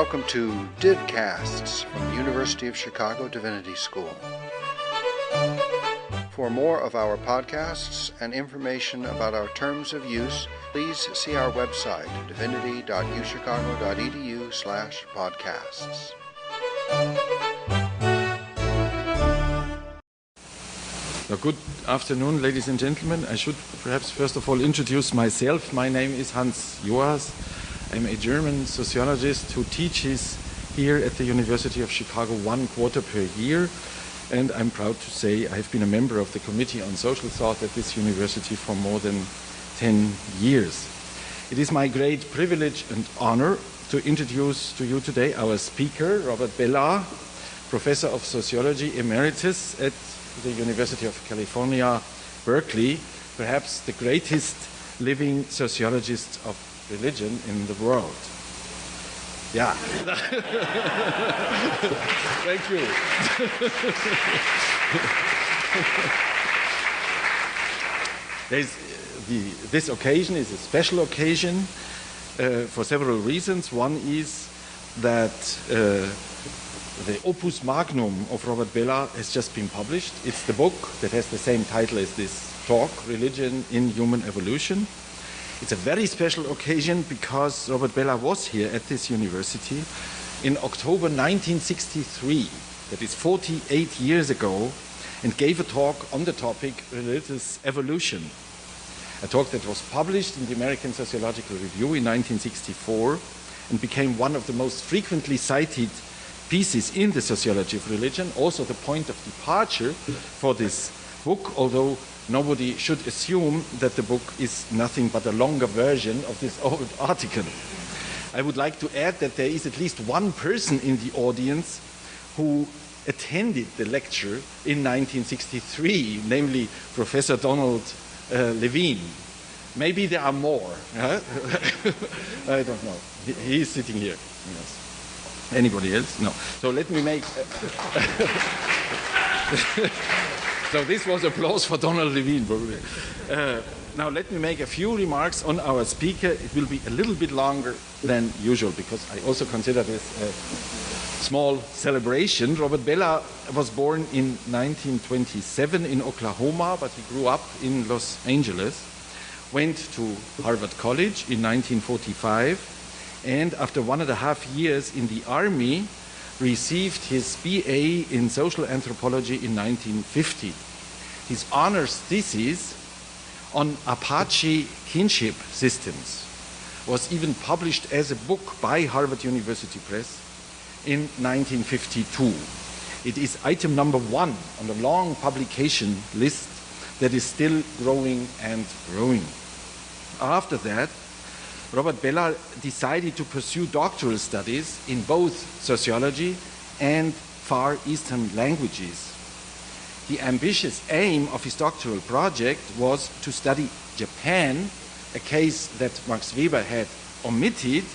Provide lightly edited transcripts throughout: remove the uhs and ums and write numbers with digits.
Welcome to Didcasts from the University of Chicago Divinity School. For more of our podcasts and information about our terms of use, please see our website, divinity.uchicago.edu/podcasts. Good afternoon, ladies and gentlemen. I should perhaps first of all introduce myself. My name is Hans Joas. I'm a German sociologist who teaches here at the University of Chicago 1 quarter per year. And I'm proud to say I've been a member of the Committee on Social Thought at this university for more than 10 years. It is my great privilege and honor to introduce to you today our speaker, Robert Bellah, Professor of Sociology Emeritus at the University of California, Berkeley, perhaps the greatest living sociologist of religion in the world. Yeah. Thank you. This occasion is a special occasion for several reasons. One is that the opus magnum of Robert Bellah has just been published. It's the book that has the same title as this talk, Religion in Human Evolution. It's a very special occasion because Robert Bellah was here at this university in October 1963, that is 48 years ago, and gave a talk on the topic religious evolution. A talk that was published in the American Sociological Review in 1964 and became one of the most frequently cited pieces in the sociology of religion, also the point of departure for this book, although nobody should assume that the book is nothing but a longer version of this old article. I would like to add that there is at least one person in the audience who attended the lecture in 1963, namely Professor Donald Levine. Maybe there are more. Huh? I don't know. He is sitting here. Yes. Anybody else? No. So let me make... So this was applause for Donald Levine, probably. Now let me make a few remarks on our speaker. It will be a little bit longer than usual because I also consider this a small celebration. Robert Bellah was born in 1927 in Oklahoma, but he grew up in Los Angeles, went to Harvard College in 1945, and after 1.5 years in the Army, received his BA in social anthropology in 1950. His honors thesis on Apache kinship systems was even published as a book by Harvard University Press in 1952. It is item number 1 on the long publication list that is still growing and growing. After that, Robert Bellah decided to pursue doctoral studies in both sociology and Far Eastern languages. The ambitious aim of his doctoral project was to study Japan, a case that Max Weber had omitted,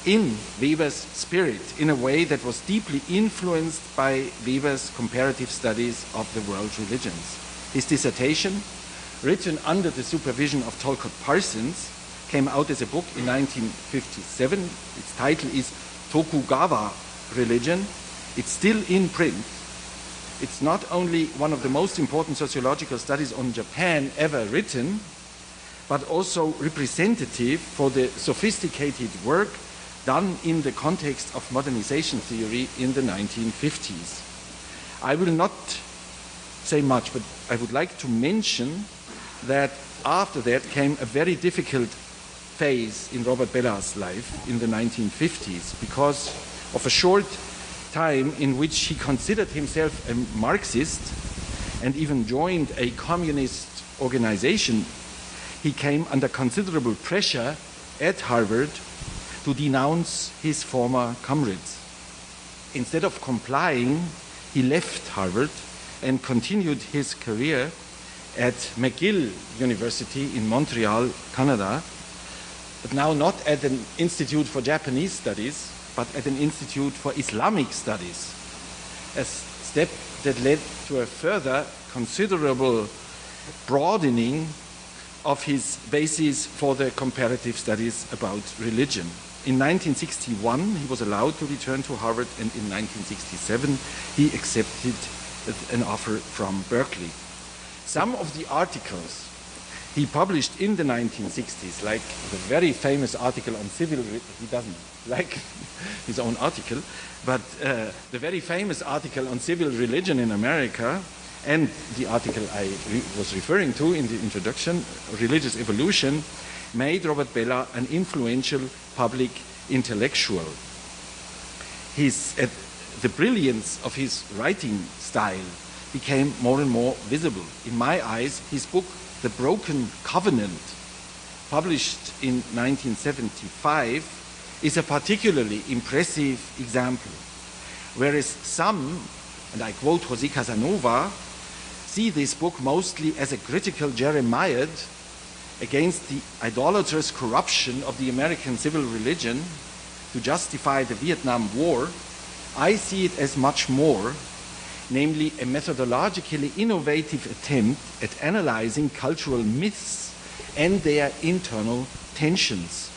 in Weber's spirit, in a way that was deeply influenced by Weber's comparative studies of the world religions. His dissertation, written under the supervision of Talcott Parsons, came out as a book in 1957. Its title is Tokugawa Religion. It's still in print. It's not only one of the most important sociological studies on Japan ever written, but also representative for the sophisticated work done in the context of modernization theory in the 1950s. I will not say much, but I would like to mention that after that came a very difficult phase in Robert Bellah's life in the 1950s because of a short time in which he considered himself a Marxist and even joined a communist organization. He came under considerable pressure at Harvard to denounce his former comrades. Instead of complying, he left Harvard and continued his career at McGill University in Montreal, Canada, but now not at an Institute for Japanese Studies, but at an Institute for Islamic Studies, a step that led to a further considerable broadening of his basis for the comparative studies about religion. In 1961, he was allowed to return to Harvard, and in 1967, he accepted an offer from Berkeley. Some of the articles he published in the 1960s, like the very famous article on civil, he doesn't like his own article, but the very famous article on civil religion in America, and the article I was referring to in the introduction, Religious Evolution, made Robert Bellah an influential public intellectual. The brilliance of his writing style became more and more visible. In my eyes, his book, The Broken Covenant, published in 1975, is a particularly impressive example. Whereas some, and I quote José Casanova, see this book mostly as a critical Jeremiad against the idolatrous corruption of the American civil religion to justify the Vietnam War, I see it as much more, namely a methodologically innovative attempt at analyzing cultural myths and their internal tensions.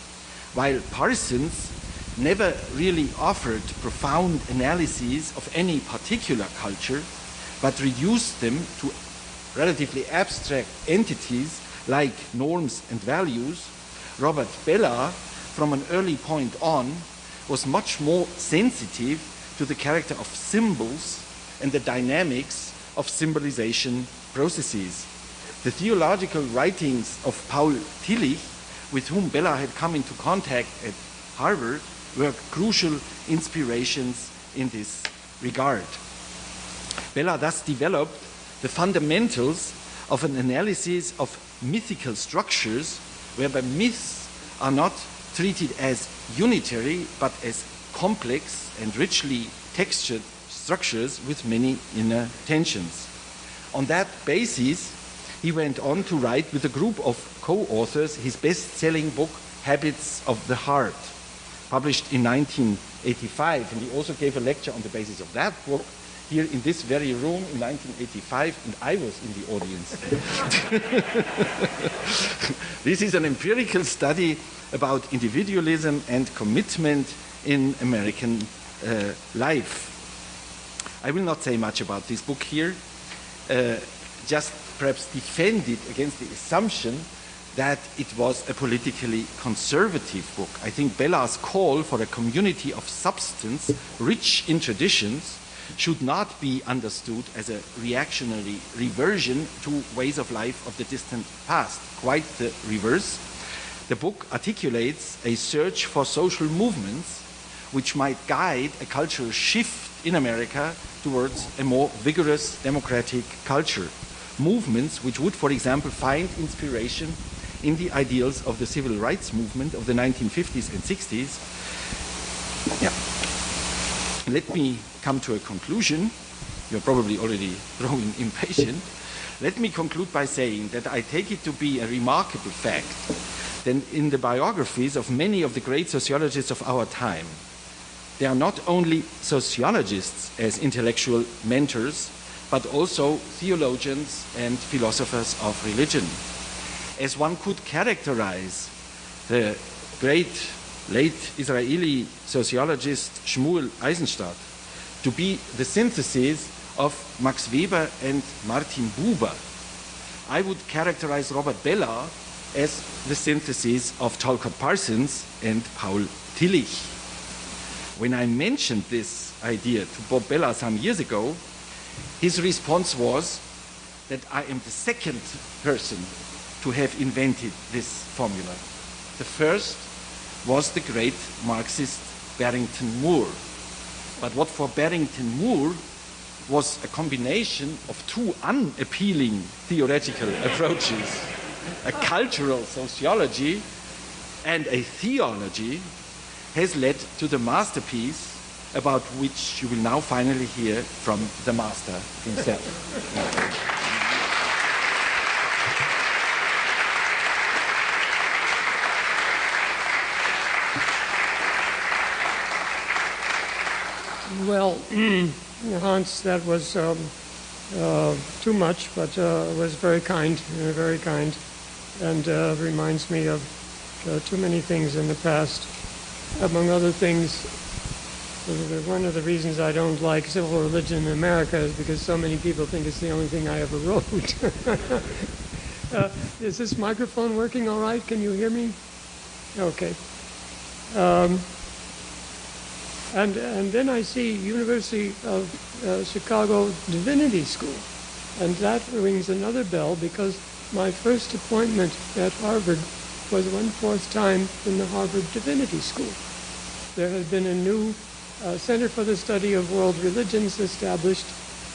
While Parsons never really offered profound analyses of any particular culture, but reduced them to relatively abstract entities like norms and values, Robert Bellah, from an early point on, was much more sensitive to the character of symbols and the dynamics of symbolization processes. The theological writings of Paul Tillich, with whom Bellah had come into contact at Harvard, were crucial inspirations in this regard. Bellah thus developed the fundamentals of an analysis of mythical structures, whereby myths are not treated as unitary, but as complex and richly textured structures with many inner tensions. On that basis, he went on to write with a group of co-authors his best-selling book, Habits of the Heart, published in 1985, and he also gave a lecture on the basis of that book here in this very room in 1985, and I was in the audience. This is an empirical study about individualism and commitment in American life. I will not say much about this book here, just perhaps defend it against the assumption that it was a politically conservative book. I think Bellah's call for a community of substance rich in traditions should not be understood as a reactionary reversion to ways of life of the distant past. Quite the reverse. The book articulates a search for social movements which might guide a cultural shift in America towards a more vigorous democratic culture. Movements which would, for example, find inspiration in the ideals of the civil rights movement of the 1950s and 60s. Yeah. Let me come to a conclusion. You're probably already growing impatient. Let me conclude by saying that I take it to be a remarkable fact that in the biographies of many of the great sociologists of our time, they are not only sociologists as intellectual mentors, but also theologians and philosophers of religion. As one could characterize the great late Israeli sociologist Shmuel Eisenstadt to be the synthesis of Max Weber and Martin Buber, I would characterize Robert Bellah as the synthesis of Talcott Parsons and Paul Tillich. When I mentioned this idea to Bob Bellah some years ago, his response was that I am the second person to have invented this formula. The first was the great Marxist Barrington Moore. But what for Barrington Moore was a combination of two unappealing theoretical approaches, a cultural sociology and a theology, has led to the masterpiece about which you will now finally hear from the master himself. Well, Hans, that was too much, but was very kind, and reminds me of too many things in the past. among other things, one of the reasons I don't like civil religion in America is because so many people think it's the only thing I ever wrote. Is this microphone working all right? Can you hear me? Okay. And then I see University of Chicago Divinity School. And that rings another bell because my first appointment at Harvard was 1/4 time in the Harvard Divinity School. There had been a new Center for the Study of World Religions established,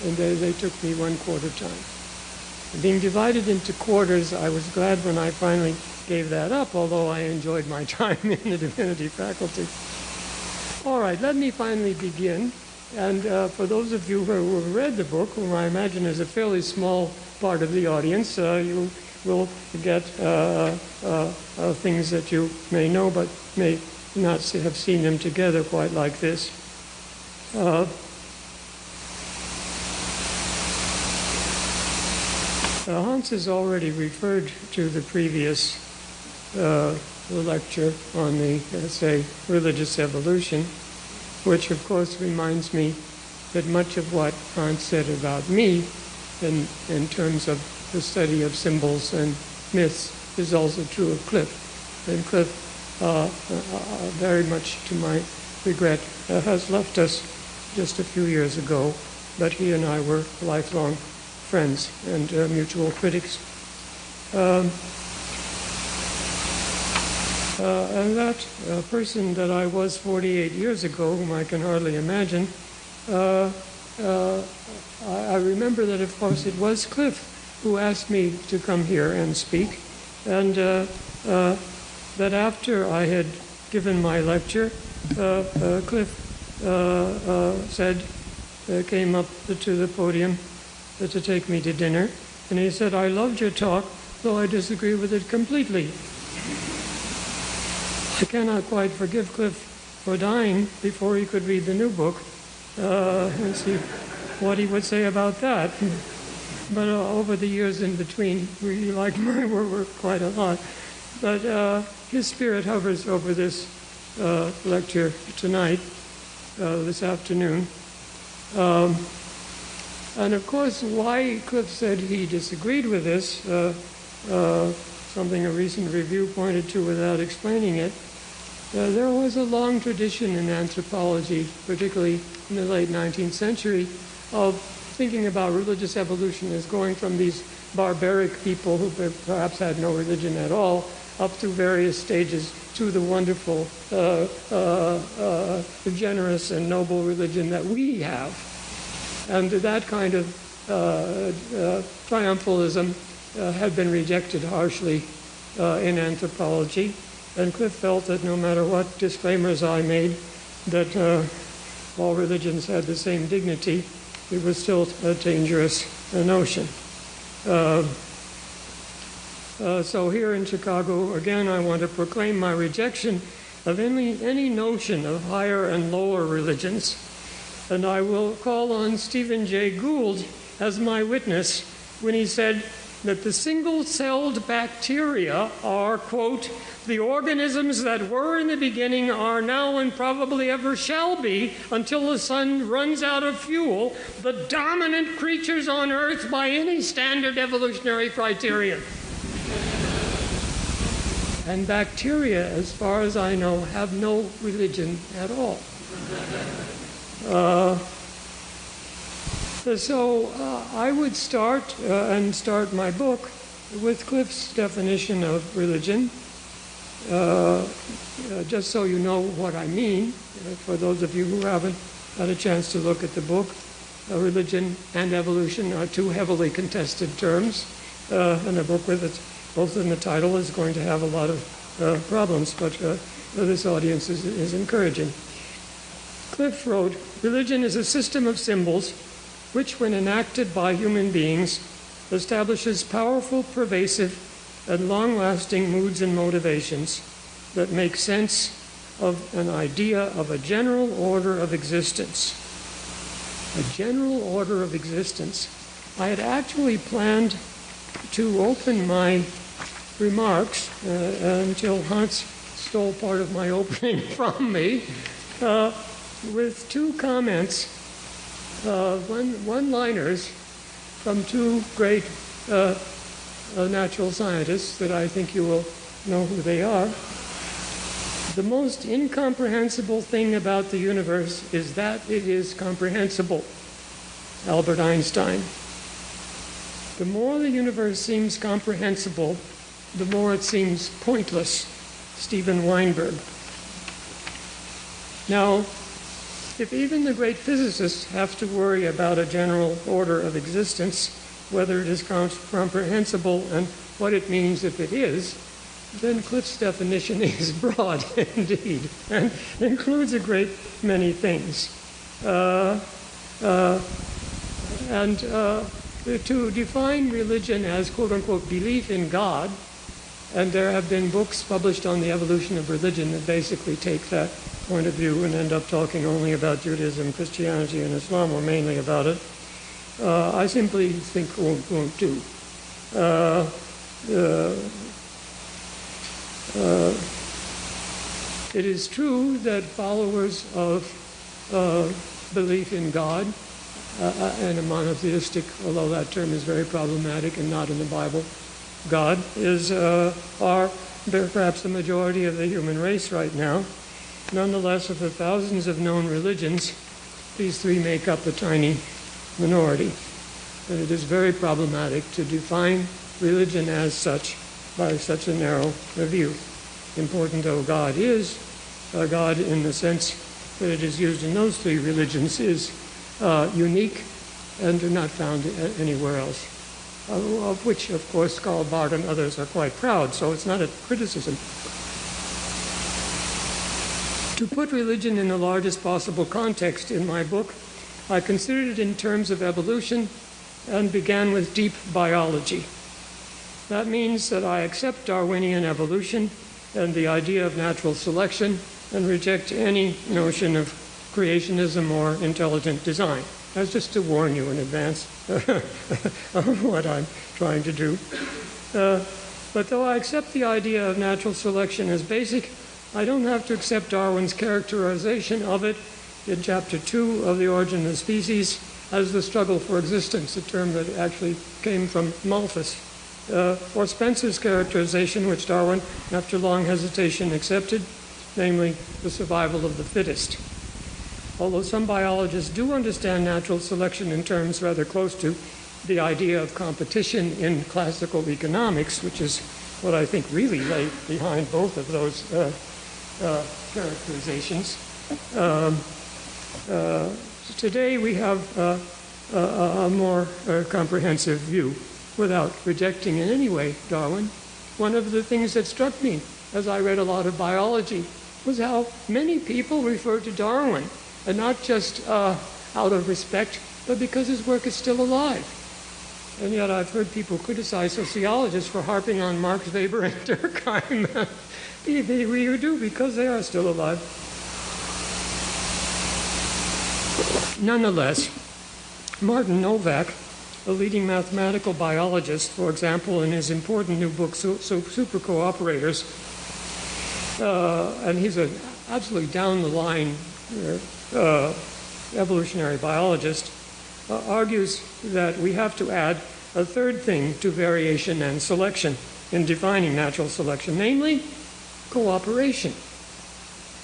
and they took me 1/4 time. Being divided into quarters, I was glad when I finally gave that up, although I enjoyed my time in the divinity faculty. All right, let me finally begin. And for those of you who have read the book, whom I imagine is a fairly small part of the audience, you will get things that you may know but may not have seen them together quite like this. Hans has already referred to the previous lecture on the essay Religious Evolution, which of course reminds me that much of what Hans said about me in terms of the study of symbols and myths is also true of Cliff. And Cliff, very much to my regret, has left us just a few years ago, but he and I were lifelong friends and mutual critics. And that person that I was 48 years ago, whom I can hardly imagine, I remember that, of course, it was Cliff who asked me to come here and speak, and that after I had given my lecture, Cliff came up to the podium to take me to dinner, and he said, "I loved your talk, though I disagree with it completely." I cannot quite forgive Cliff for dying before he could read the new book and see what he would say about that. But over the years in between, he liked my work quite a lot. But his spirit hovers over this lecture tonight, this afternoon. And of course, why Cliff said he disagreed with this, something a recent review pointed to without explaining it, there was a long tradition in anthropology, particularly in the late 19th century, of thinking about religious evolution as going from these barbaric people who perhaps had no religion at all, up through various stages to the wonderful, generous and noble religion that we have. And that kind of triumphalism had been rejected harshly in anthropology. And Cliff felt that no matter what disclaimers I made, that all religions had the same dignity, it was still a dangerous notion. So here in Chicago, again, I want to proclaim my rejection of any notion of higher and lower religions. And I will call on Stephen Jay Gould as my witness when he said that the single-celled bacteria are, quote, "the organisms that were in the beginning, are now, and probably ever shall be, until the sun runs out of fuel, the dominant creatures on Earth by any standard evolutionary criterion." And bacteria, as far as I know, have no religion at all. So I would start my book with Cliff's definition of religion, just so you know what I mean, for those of you who haven't had a chance to look at the book. Religion and evolution are two heavily contested terms, and a book with it, both in the title, is going to have a lot of problems, but this audience is encouraging. Cliff wrote, "Religion is a system of symbols which, when enacted by human beings, establishes powerful, pervasive, and long-lasting moods and motivations that make sense of an idea of a general order of existence." A general order of existence. I had actually planned to open my remarks until Hans stole part of my opening from me, with two comments, one-liners from two great natural scientists that I think you will know who they are. The most incomprehensible thing about the universe is that it is comprehensible. Albert Einstein. The more the universe seems comprehensible, the more it seems pointless. Steven Weinberg. Now, if even the great physicists have to worry about a general order of existence, whether it is comprehensible and what it means if it is, then Cliff's definition is broad indeed and includes a great many things. To define religion as quote-unquote belief in God, and there have been books published on the evolution of religion that basically take that point of view and end up talking only about Judaism, Christianity, and Islam, or mainly about it, I simply think won't do. It is true that followers of belief in God and a monotheistic, although that term is very problematic and not in the Bible, God are perhaps the majority of the human race right now. Nonetheless, of the thousands of known religions, these three make up a tiny minority. And it is very problematic to define religion as such by such a narrow view. Important though God is, God in the sense that it is used in those three religions is unique and not found anywhere else, of which, of course, Karl Barth and others are quite proud, so it's not a criticism. To put religion in the largest possible context in my book, I considered it in terms of evolution and began with deep biology. That means that I accept Darwinian evolution and the idea of natural selection and reject any notion of creationism or intelligent design. That's just to warn you in advance of what I'm trying to do. But though I accept the idea of natural selection as basic, I don't have to accept Darwin's characterization of it in Chapter 2 of The Origin of Species as the struggle for existence, a term that actually came from Malthus. Or Spencer's characterization, which Darwin, after long hesitation, accepted, namely the survival of the fittest. Although some biologists do understand natural selection in terms rather close to the idea of competition in classical economics, which is what I think really lay behind both of those characterizations. Today we have a more comprehensive view without rejecting in any way Darwin. One of the things that struck me as I read a lot of biology was how many people refer to Darwin, and not just out of respect, but because his work is still alive. And yet I've heard people criticize sociologists for harping on Marx, Weber, and Durkheim. We do, because they are still alive. Nonetheless, Martin Novak, a leading mathematical biologist, for example, in his important new book, Super Cooperators, and he's an absolutely down-the-line evolutionary biologist, argues that we have to add a third thing to variation and selection in defining natural selection, namely cooperation.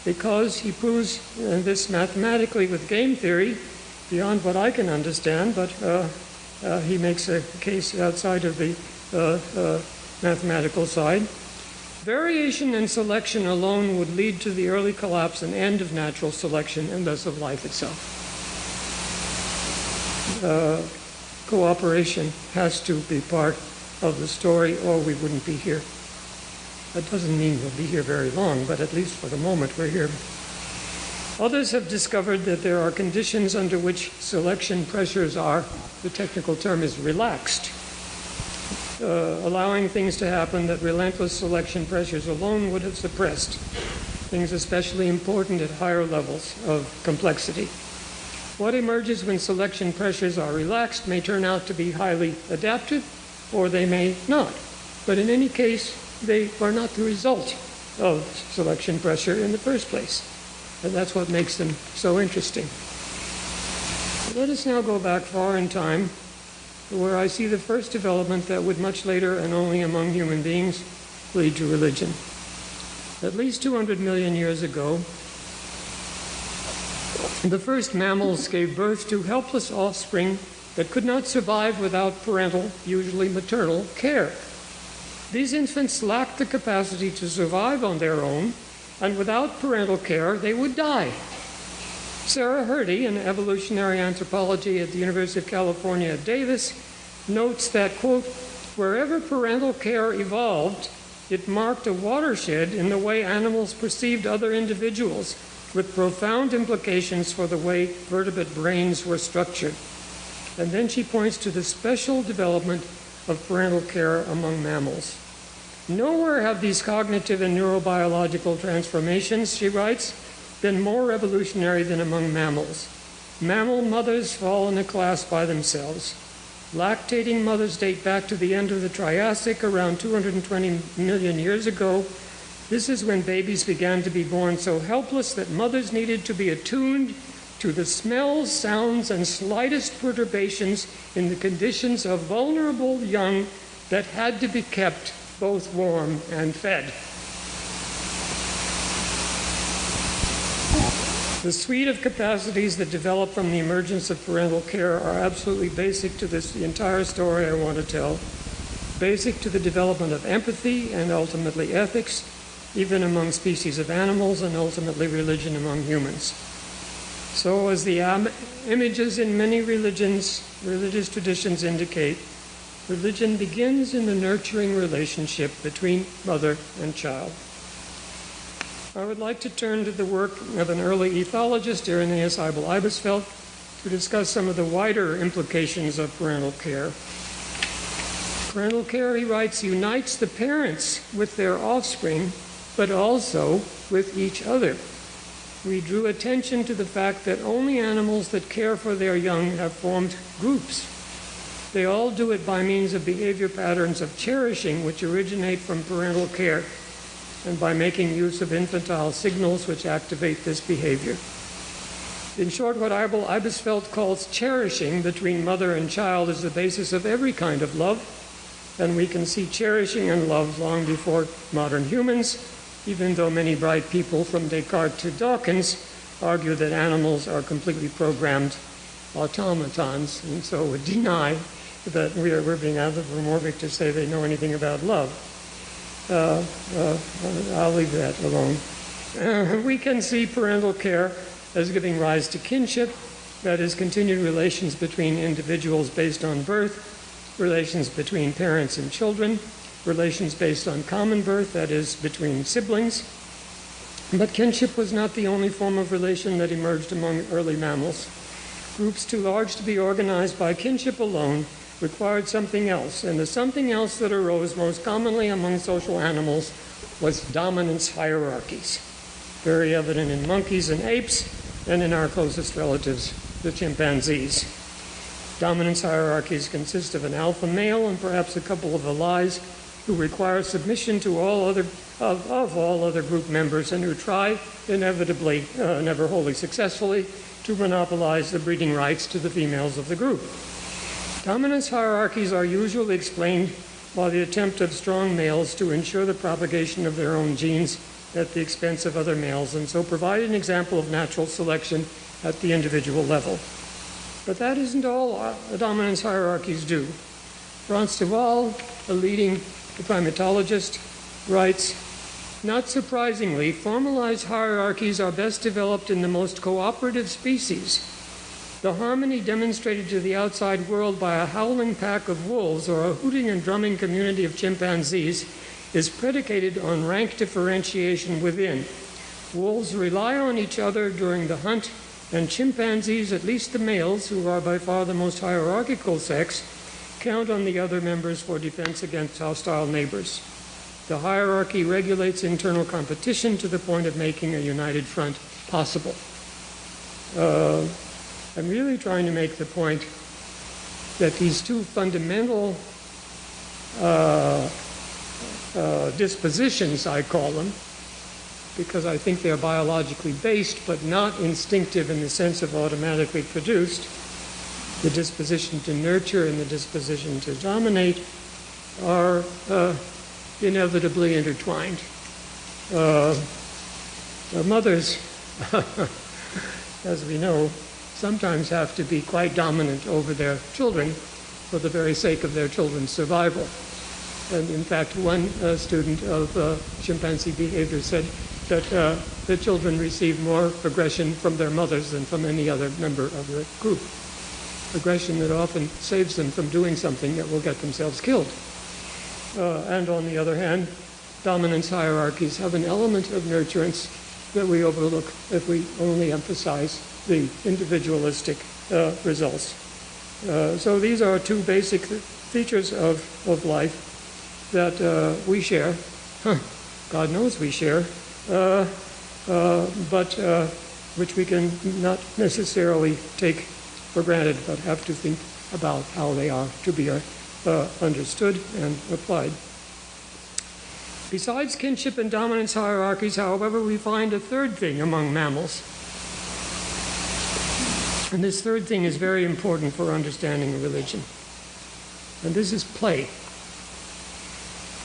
Because he proves this mathematically with game theory, beyond what I can understand, but he makes a case outside of the mathematical side. Variation and selection alone would lead to the early collapse and end of natural selection and thus of life itself. Cooperation has to be part of the story, or we wouldn't be here. That doesn't mean we'll be here very long, but at least for the moment we're here. Others have discovered that there are conditions under which selection pressures are, the technical term is relaxed, allowing things to happen that relentless selection pressures alone would have suppressed, things especially important at higher levels of complexity. What emerges when selection pressures are relaxed may turn out to be highly adaptive, or they may not. But in any case, they are not the result of selection pressure in the first place. And that's what makes them so interesting. Let us now go back far in time to where I see the first development that would much later, and only among human beings, lead to religion. At least 200 million years ago, the first mammals gave birth to helpless offspring that could not survive without parental, usually maternal, care. These infants lacked the capacity to survive on their own, and without parental care, they would die. Sarah Hrdy, in evolutionary anthropology at the University of California at Davis, notes that, quote, wherever parental care evolved, it marked a watershed in the way animals perceived other individuals, with profound implications for the way vertebrate brains were structured. And then she points to the special development of parental care among mammals. Nowhere have these cognitive and neurobiological transformations, she writes, been more revolutionary than among mammals. Mammal mothers fall in a class by themselves. Lactating mothers date back to the end of the Triassic, around 220 million years ago. This is when babies began to be born so helpless that mothers needed to be attuned to the smells, sounds, and slightest perturbations in the conditions of vulnerable young that had to be kept both warm and fed. The suite of capacities that develop from the emergence of parental care are absolutely basic to the entire story I want to tell, basic to the development of empathy and ultimately ethics, even among species of animals, and ultimately religion among humans. So as the images in many religious traditions indicate, religion begins in the nurturing relationship between mother and child. I would like to turn to the work of an early ethologist, Irenaeus Abel Ibisfeld, to discuss some of the wider implications of parental care. Parental care, he writes, unites the parents with their offspring, but also with each other. We drew attention to the fact that only animals that care for their young have formed groups. They all do it by means of behavior patterns of cherishing, which originate from parental care, and by making use of infantile signals which activate this behavior. In short, what Abel Ibisfeld calls cherishing between mother and child is the basis of every kind of love, and we can see cherishing and love long before modern humans, even though many bright people from Descartes to Dawkins argue that animals are completely programmed automatons, and so would deny that we're being anthropomorphic to say they know anything about love. I'll leave that alone. We can see parental care as giving rise to kinship, that is, continued relations between individuals based on birth, relations between parents and children, relations based on common birth, that is, between siblings. But kinship was not the only form of relation that emerged among early mammals. Groups too large to be organized by kinship alone required something else, and the something else that arose most commonly among social animals was dominance hierarchies, very evident in monkeys and apes, and in our closest relatives, the chimpanzees. Dominance hierarchies consist of an alpha male and perhaps a couple of allies who require submission to all other group members, and who try, inevitably, never wholly successfully, to monopolize the breeding rights to the females of the group. Dominance hierarchies are usually explained by the attempt of strong males to ensure the propagation of their own genes at the expense of other males, and so provide an example of natural selection at the individual level. But that isn't all dominance hierarchies do. Frans de Waal, a leading primatologist, writes, not surprisingly, formalized hierarchies are best developed in the most cooperative species. The harmony demonstrated to the outside world by a howling pack of wolves or a hooting and drumming community of chimpanzees is predicated on rank differentiation within. Wolves rely on each other during the hunt, and chimpanzees, at least the males, who are by far the most hierarchical sex, count on the other members for defense against hostile neighbors. The hierarchy regulates internal competition to the point of making a united front possible. I'm really trying to make the point that these two fundamental dispositions, I call them, because I think they are biologically based, but not instinctive in the sense of automatically produced. The disposition to nurture and the disposition to dominate are inevitably intertwined. Mothers, as we know, sometimes have to be quite dominant over their children for the very sake of their children's survival. And in fact, one student of chimpanzee behavior said that the children receive more aggression from their mothers than from any other member of the group. Aggression that often saves them from doing something that will get themselves killed. And on the other hand, dominance hierarchies have an element of nurturance that we overlook if we only emphasize the individualistic results. So these are two basic features of life that we share. God knows we share, but which we can not necessarily take for granted, but have to think about how they are to be understood and applied. Besides kinship and dominance hierarchies, however, we find a third thing among mammals. And this third thing is very important for understanding religion. And this is play.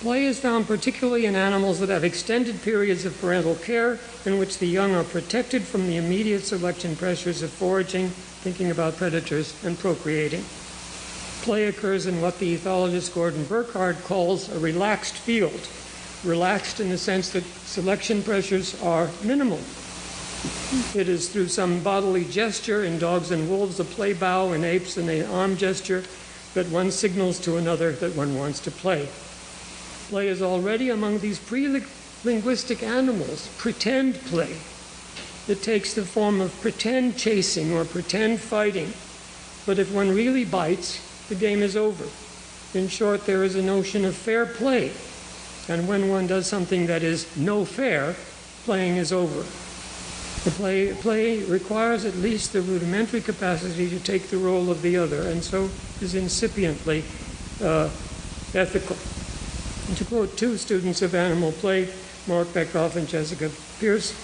Play is found particularly in animals that have extended periods of parental care in which the young are protected from the immediate selection pressures of foraging, thinking about predators, and procreating. Play occurs in what the ethologist Gordon Burkhardt calls a relaxed field. Relaxed in the sense that selection pressures are minimal. It is through some bodily gesture in dogs and wolves, a play bow, in apes, and an arm gesture, that one signals to another that one wants to play. Play is already among these pre-linguistic animals, pretend play. It takes the form of pretend chasing or pretend fighting. But if one really bites, the game is over. In short, there is a notion of fair play. And when one does something that is no fair, playing is over. The play requires at least the rudimentary capacity to take the role of the other, and so is incipiently ethical. And to quote two students of animal play, Mark Beckhoff and Jessica Pierce,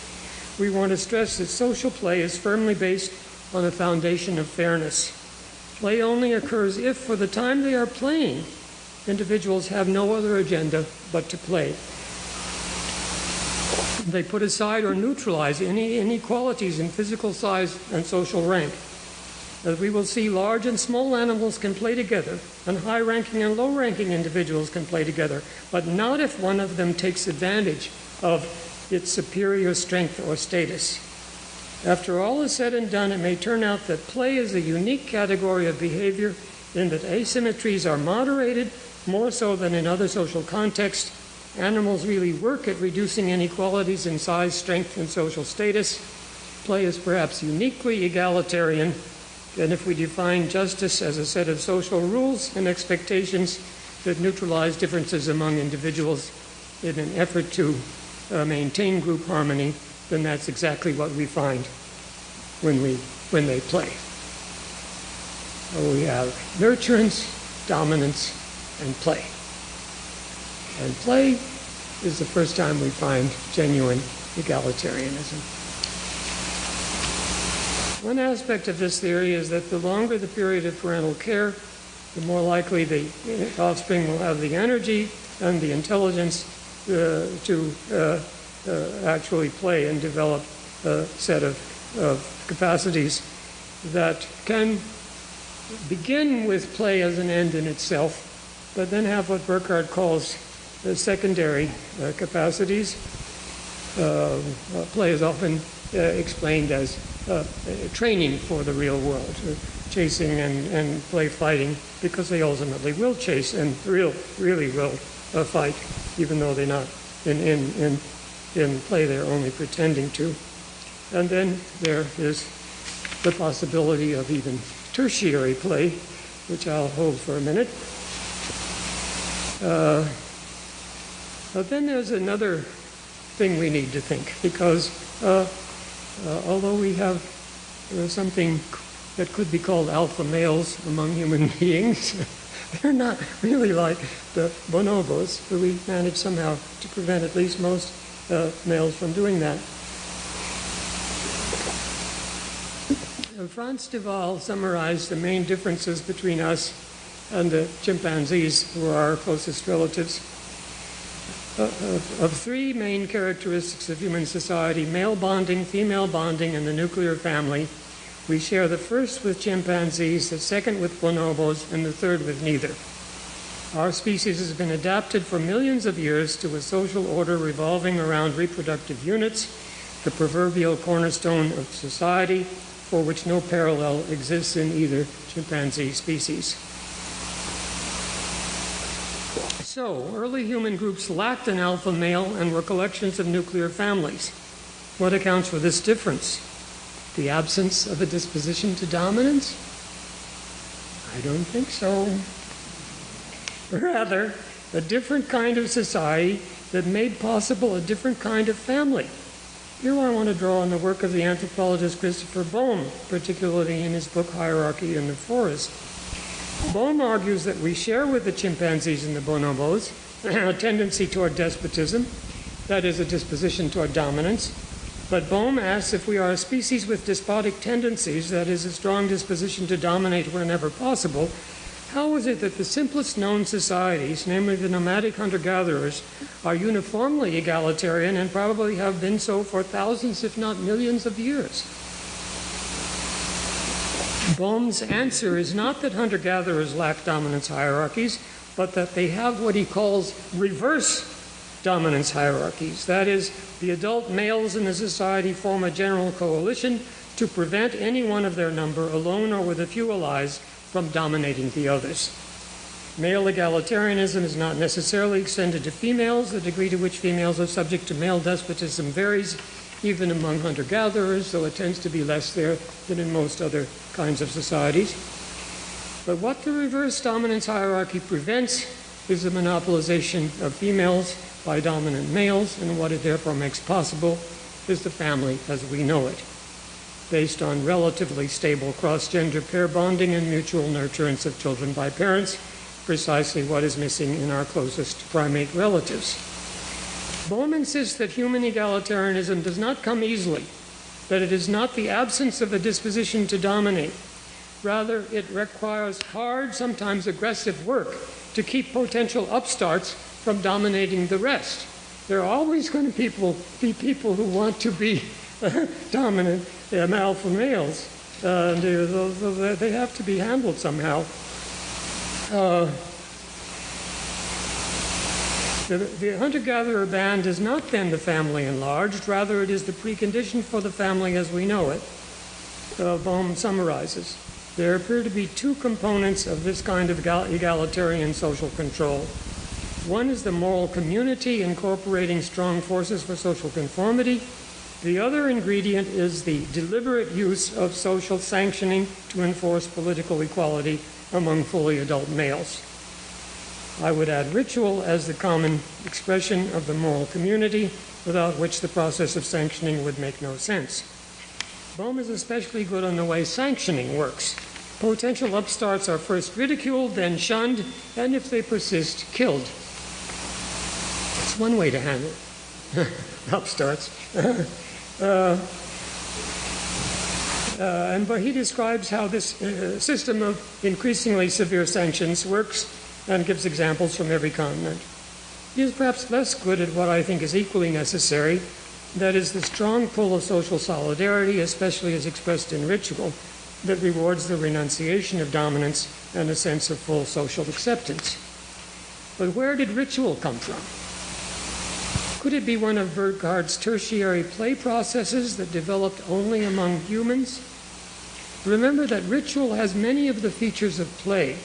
we want to stress that social play is firmly based on a foundation of fairness. Play only occurs if, for the time they are playing, individuals have no other agenda but to play. They put aside or neutralize any inequalities in physical size and social rank. As we will see, large and small animals can play together, and high-ranking and low-ranking individuals can play together, but not if one of them takes advantage of its superior strength or status. After all is said and done, it may turn out that play is a unique category of behavior in that asymmetries are moderated more so than in other social contexts. Animals really work at reducing inequalities in size, strength, and social status. Play is perhaps uniquely egalitarian, and if we define justice as a set of social rules and expectations that neutralize differences among individuals in an effort to maintain group harmony, then that's exactly what we find when they play. So we have nurturance, dominance, and play. And play is the first time we find genuine egalitarianism. One aspect of this theory is that the longer the period of parental care, the more likely the offspring will have the energy and the intelligence to actually play and develop a set of capacities that can begin with play as an end in itself, but then have what Burkhardt calls the secondary capacities. Play is often explained as training for the real world, chasing and play fighting, because they ultimately will chase and really will fight, even though they're not in play, they're only pretending to. And then there is the possibility of even tertiary play, which I'll hold for a minute. But then there's another thing we need to think, because although we have something that could be called alpha males among human beings, they're not really like the bonobos, who we manage somehow to prevent at least most males from doing that. Franz de Waal summarized the main differences between us and the chimpanzees, who are our closest relatives, of three main characteristics of human society: male bonding, female bonding, and the nuclear family. We share the first with chimpanzees, the second with bonobos, and the third with neither. Our species has been adapted for millions of years to a social order revolving around reproductive units, the proverbial cornerstone of society, for which no parallel exists in either chimpanzee species. So, early human groups lacked an alpha male and were collections of nuclear families. What accounts for this difference? The absence of a disposition to dominance? I don't think so. Rather, a different kind of society that made possible a different kind of family. Here I want to draw on the work of the anthropologist Christopher Bohm, particularly in his book Hierarchy in the Forest. Bohm argues that we share with the chimpanzees and the bonobos a tendency toward despotism, that is, a disposition toward dominance. But Bohm asks if we are a species with despotic tendencies, that is, a strong disposition to dominate whenever possible, how is it that the simplest known societies, namely the nomadic hunter-gatherers, are uniformly egalitarian and probably have been so for thousands, if not millions of years? Bohm's answer is not that hunter-gatherers lack dominance hierarchies, but that they have what he calls reverse dominance hierarchies. That is, the adult males in the society form a general coalition to prevent any one of their number, alone or with a few allies, from dominating the others. Male egalitarianism is not necessarily extended to females. The degree to which females are subject to male despotism varies, even among hunter-gatherers, though it tends to be less there than in most other kinds of societies. But what the reverse dominance hierarchy prevents is the monopolization of females by dominant males, and what it therefore makes possible is the family as we know it, based on relatively stable cross-gender pair bonding and mutual nurturance of children by parents, precisely what is missing in our closest primate relatives. Bohm insists that human egalitarianism does not come easily, that it is not the absence of a disposition to dominate. Rather, it requires hard, sometimes aggressive work to keep potential upstarts from dominating the rest. There are always going to be people who want to be dominant alpha males. They have to be handled somehow. The hunter-gatherer band is not then the family enlarged, rather it is the precondition for the family as we know it. Bohm summarizes. There appear to be two components of this kind of egalitarian social control. One is the moral community incorporating strong forces for social conformity. The other ingredient is the deliberate use of social sanctioning to enforce political equality among fully adult males. I would add ritual as the common expression of the moral community, without which the process of sanctioning would make no sense. Bohm is especially good on the way sanctioning works. Potential upstarts are first ridiculed, then shunned, and if they persist, killed. That's one way to handle upstarts. But he describes how this system of increasingly severe sanctions works and gives examples from every continent. He is perhaps less good at what I think is equally necessary, that is the strong pull of social solidarity, especially as expressed in ritual, that rewards the renunciation of dominance and a sense of full social acceptance. But where did ritual come from? Could it be one of Burckhart's tertiary play processes that developed only among humans? Remember that ritual has many of the features of play.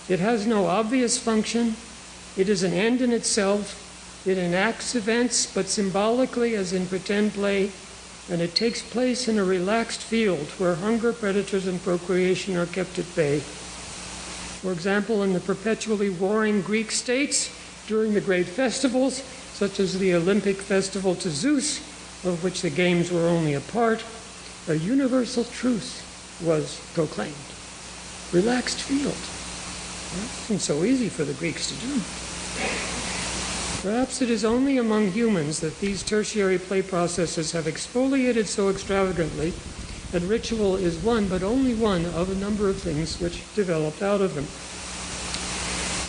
It has no obvious function. It is an end in itself. It enacts events, but symbolically as in pretend play, and it takes place in a relaxed field where hunger, predators, and procreation are kept at bay. For example, in the perpetually warring Greek states, during the great festivals, such as the Olympic festival to Zeus, of which the games were only a part, a universal truth was proclaimed. Relaxed field. Well, it wasn't so easy for the Greeks to do. Perhaps it is only among humans that these tertiary play processes have exfoliated so extravagantly that ritual is one, but only one, of a number of things which developed out of them.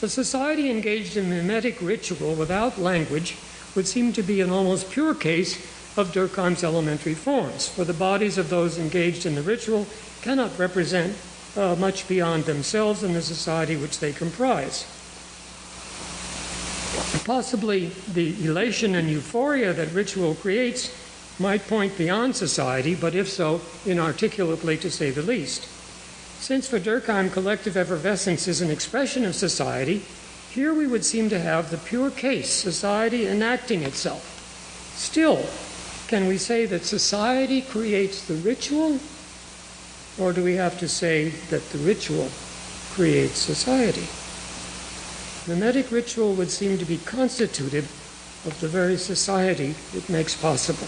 The society engaged in mimetic ritual without language would seem to be an almost pure case of Durkheim's elementary forms, for the bodies of those engaged in the ritual cannot represent much beyond themselves and the society which they comprise. Possibly the elation and euphoria that ritual creates might point beyond society, but if so, inarticulately to say the least. Since for Durkheim collective effervescence is an expression of society, here we would seem to have the pure case, society enacting itself. Still, can we say that society creates the ritual, or do we have to say that the ritual creates society? Mimetic ritual would seem to be constitutive of the very society it makes possible.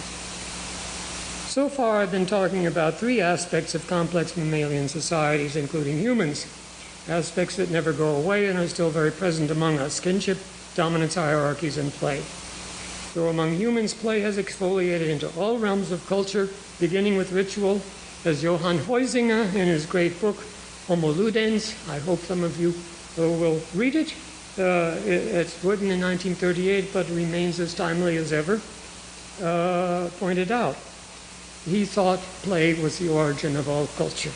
So far, I've been talking about three aspects of complex mammalian societies, including humans, aspects that never go away and are still very present among us: kinship, dominance hierarchies, and play. Though among humans, play has exfoliated into all realms of culture, beginning with ritual, as Johann Huizinga in his great book, Homo Ludens, I hope some of you will read it. It's written in 1938, but remains as timely as ever, pointed out. He thought play was the origin of all culture.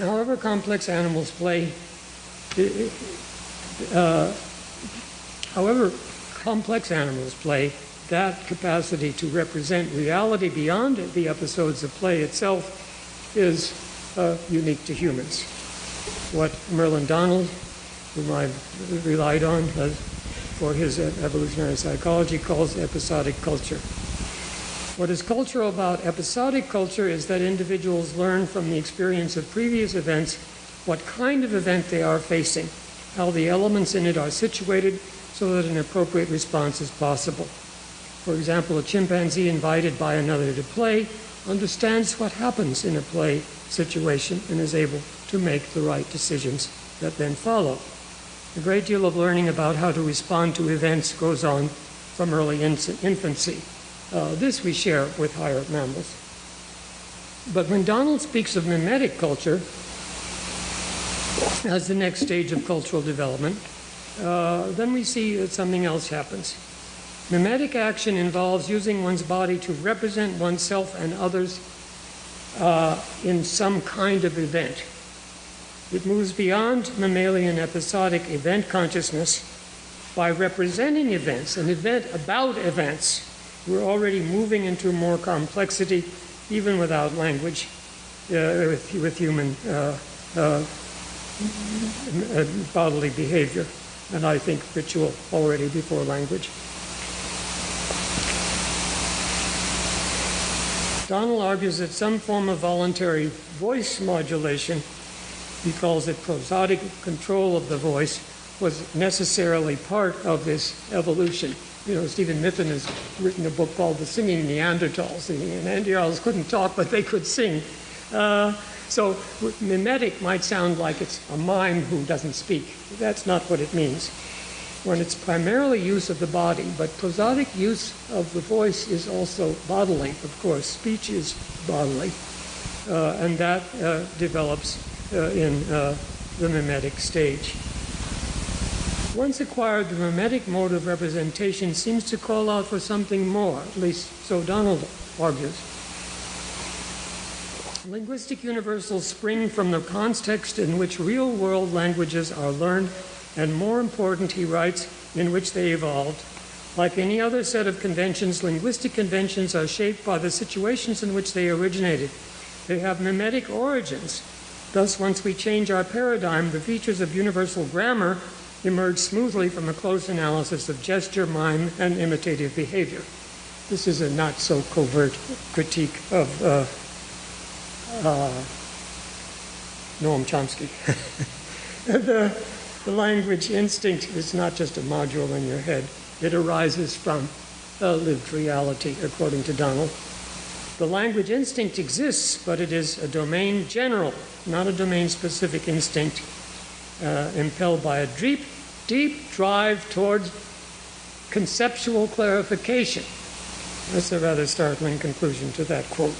However complex animals play, that capacity to represent reality beyond the episodes of play itself is unique to humans. What Merlin Donald, whom I've relied on for his evolutionary psychology, calls episodic culture. What is cultural about episodic culture is that individuals learn from the experience of previous events what kind of event they are facing, how the elements in it are situated so that an appropriate response is possible. For example, a chimpanzee invited by another to play understands what happens in a play situation and is able to make the right decisions that then follow. A great deal of learning about how to respond to events goes on from early infancy. This we share with higher mammals. But when Donald speaks of mimetic culture as the next stage of cultural development, then we see that something else happens. Mimetic action involves using one's body to represent oneself and others in some kind of event. It moves beyond mammalian episodic event consciousness by representing events, an event about events. We're already moving into more complexity, even without language, with human bodily behavior, and I think ritual already before language. Donald argues that some form of voluntary voice modulation, he calls it prosodic control of the voice, was necessarily part of this evolution. You know, Stephen Mithen has written a book called The Singing Neanderthals. The Neanderthals couldn't talk, but they could sing. So mimetic might sound like it's a mime who doesn't speak. That's not what it means. When it's primarily use of the body, but prosodic use of the voice is also bodily, of course. Speech is bodily, and that develops in the mimetic stage. Once acquired, the mimetic mode of representation seems to call out for something more, at least so Donald argues. Linguistic universals spring from the context in which real-world languages are learned, and more important, he writes, in which they evolved. Like any other set of conventions, linguistic conventions are shaped by the situations in which they originated. They have mimetic origins. Thus, once we change our paradigm, the features of universal grammar emerge smoothly from a close analysis of gesture, mime, and imitative behavior. This is a not-so-covert critique of Noam Chomsky. The language instinct is not just a module in your head. It arises from lived reality, according to Donald. The language instinct exists, but it is a domain general, not a domain-specific instinct impelled by a deep deep drive towards conceptual clarification. That's a rather startling conclusion to that quote.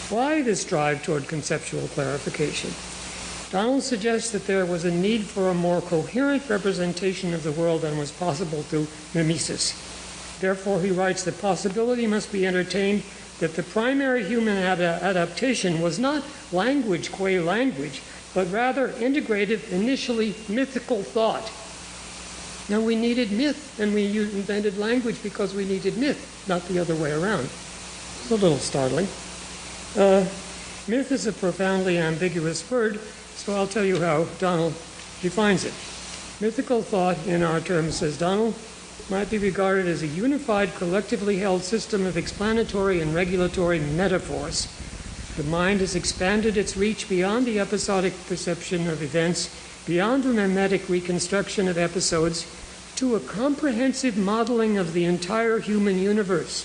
Why this drive toward conceptual clarification? Donald suggests that there was a need for a more coherent representation of the world than was possible through mimesis. Therefore, he writes, the possibility must be entertained that the primary human adaptation was not language qua language, but rather integrative, initially mythical thought. Now, we needed myth, and we invented language because we needed myth, not the other way around. It's a little startling. Myth is a profoundly ambiguous word, so I'll tell you how Donald defines it. Mythical thought, in our terms, says Donald, might be regarded as a unified, collectively held system of explanatory and regulatory metaphors. The mind has expanded its reach beyond the episodic perception of events, beyond the mimetic reconstruction of episodes, to a comprehensive modeling of the entire human universe.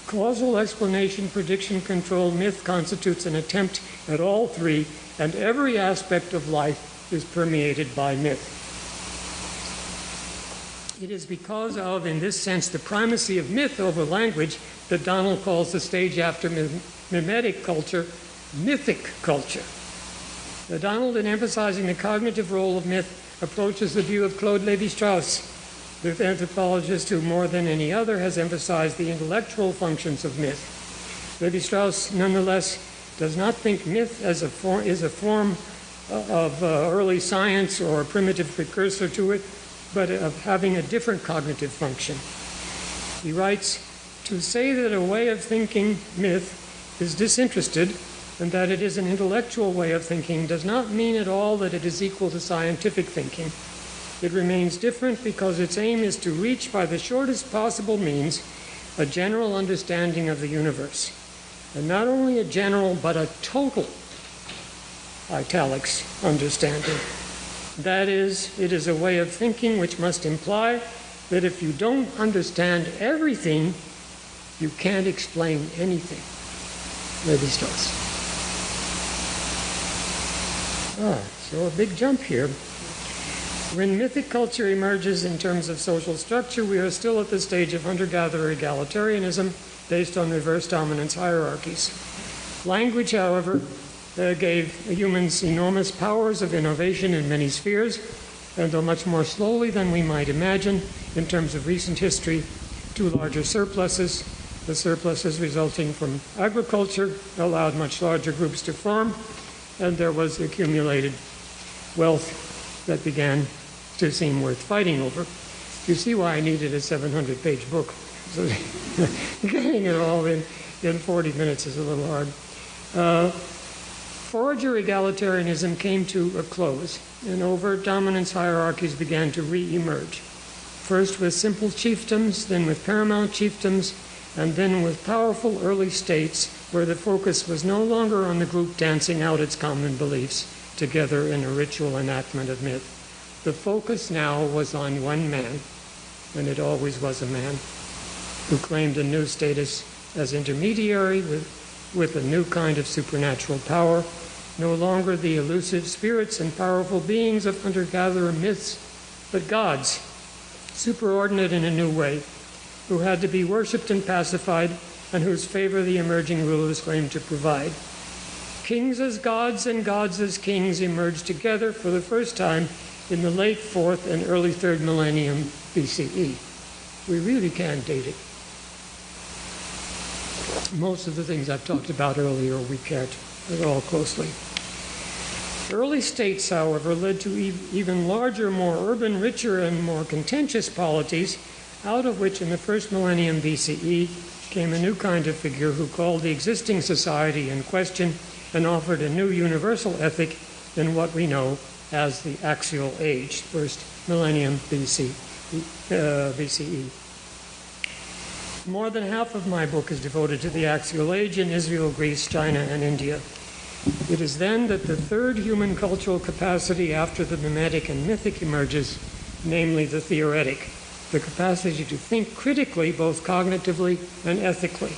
Causal explanation, prediction, control, myth constitutes an attempt at all three, and every aspect of life is permeated by myth. It is because of, in this sense, the primacy of myth over language that Donald calls the stage after mimetic culture mythic culture. Donald, in emphasizing the cognitive role of myth, approaches the view of Claude Lévi-Strauss, the anthropologist who, more than any other, has emphasized the intellectual functions of myth. Lévi-Strauss, nonetheless, does not think myth as is a form of early science or a primitive precursor to it, but of having a different cognitive function. He writes, to say that a way of thinking myth is disinterested and that it is an intellectual way of thinking does not mean at all that it is equal to scientific thinking. It remains different because its aim is to reach by the shortest possible means a general understanding of the universe. And not only a general, but a total, italics, understanding. That is, it is a way of thinking which must imply that if you don't understand everything, you can't explain anything. Lévi-Strauss. So a big jump here. When mythic culture emerges in terms of social structure, we are still at the stage of hunter-gatherer egalitarianism based on reverse dominance hierarchies. Language, however, gave humans enormous powers of innovation in many spheres, and though much more slowly than we might imagine in terms of recent history, to larger surpluses. The surpluses resulting from agriculture allowed much larger groups to farm, and there was accumulated wealth that began to seem worth fighting over. You see why I needed a 700-page book. So getting it all in 40 minutes is a little hard. Forager egalitarianism came to a close, and overt dominance hierarchies began to re-emerge. First with simple chiefdoms, then with paramount chiefdoms, and then with powerful early states where the focus was no longer on the group dancing out its common beliefs together in a ritual enactment of myth. The focus now was on one man, and it always was a man, who claimed a new status as intermediary with a new kind of supernatural power, no longer the elusive spirits and powerful beings of hunter-gatherer myths, but gods, superordinate in a new way, who had to be worshipped and pacified, and whose favor the emerging rulers claimed to provide. Kings as gods and gods as kings emerged together for the first time in the late 4th and early 3rd millennium BCE. We really can date it. Most of the things I've talked about earlier we can't at all closely. Early states, however, led to even larger, more urban, richer, and more contentious polities, out of which in the 1st millennium BCE came a new kind of figure who called the existing society in question and offered a new universal ethic in what we know as the axial age, 1st millennium BCE. More than half of my book is devoted to the axial age in Israel, Greece, China, and India. It is then that the third human cultural capacity after the mimetic and mythic emerges, namely the theoretic, the capacity to think critically, both cognitively and ethically.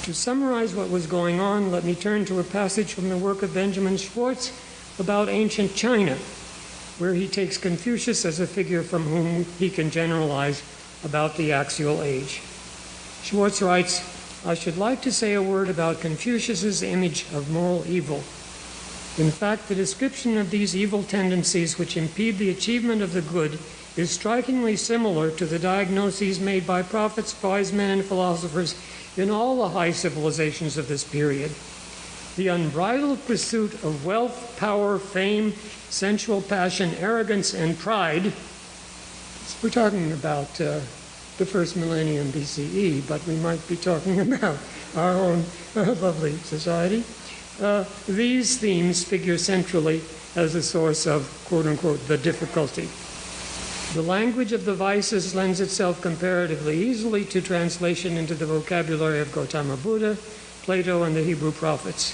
To summarize what was going on, let me turn to a passage from the work of Benjamin Schwartz about ancient China. where he takes Confucius as a figure from whom he can generalize about the axial age. Schwartz writes, "I should like to say a word about Confucius's image of moral evil. In fact, the description of these evil tendencies which impede the achievement of the good is strikingly similar to the diagnoses made by prophets, wise men, and philosophers in all the high civilizations of this period. The unbridled pursuit of wealth, power, fame, sensual passion, arrogance, and pride." We're talking about the first millennium BCE, but we might be talking about our own lovely society. These themes figure centrally as a source of, quote-unquote, the difficulty. The language of the vices lends itself comparatively easily to translation into the vocabulary of Gautama Buddha, Plato, and the Hebrew prophets.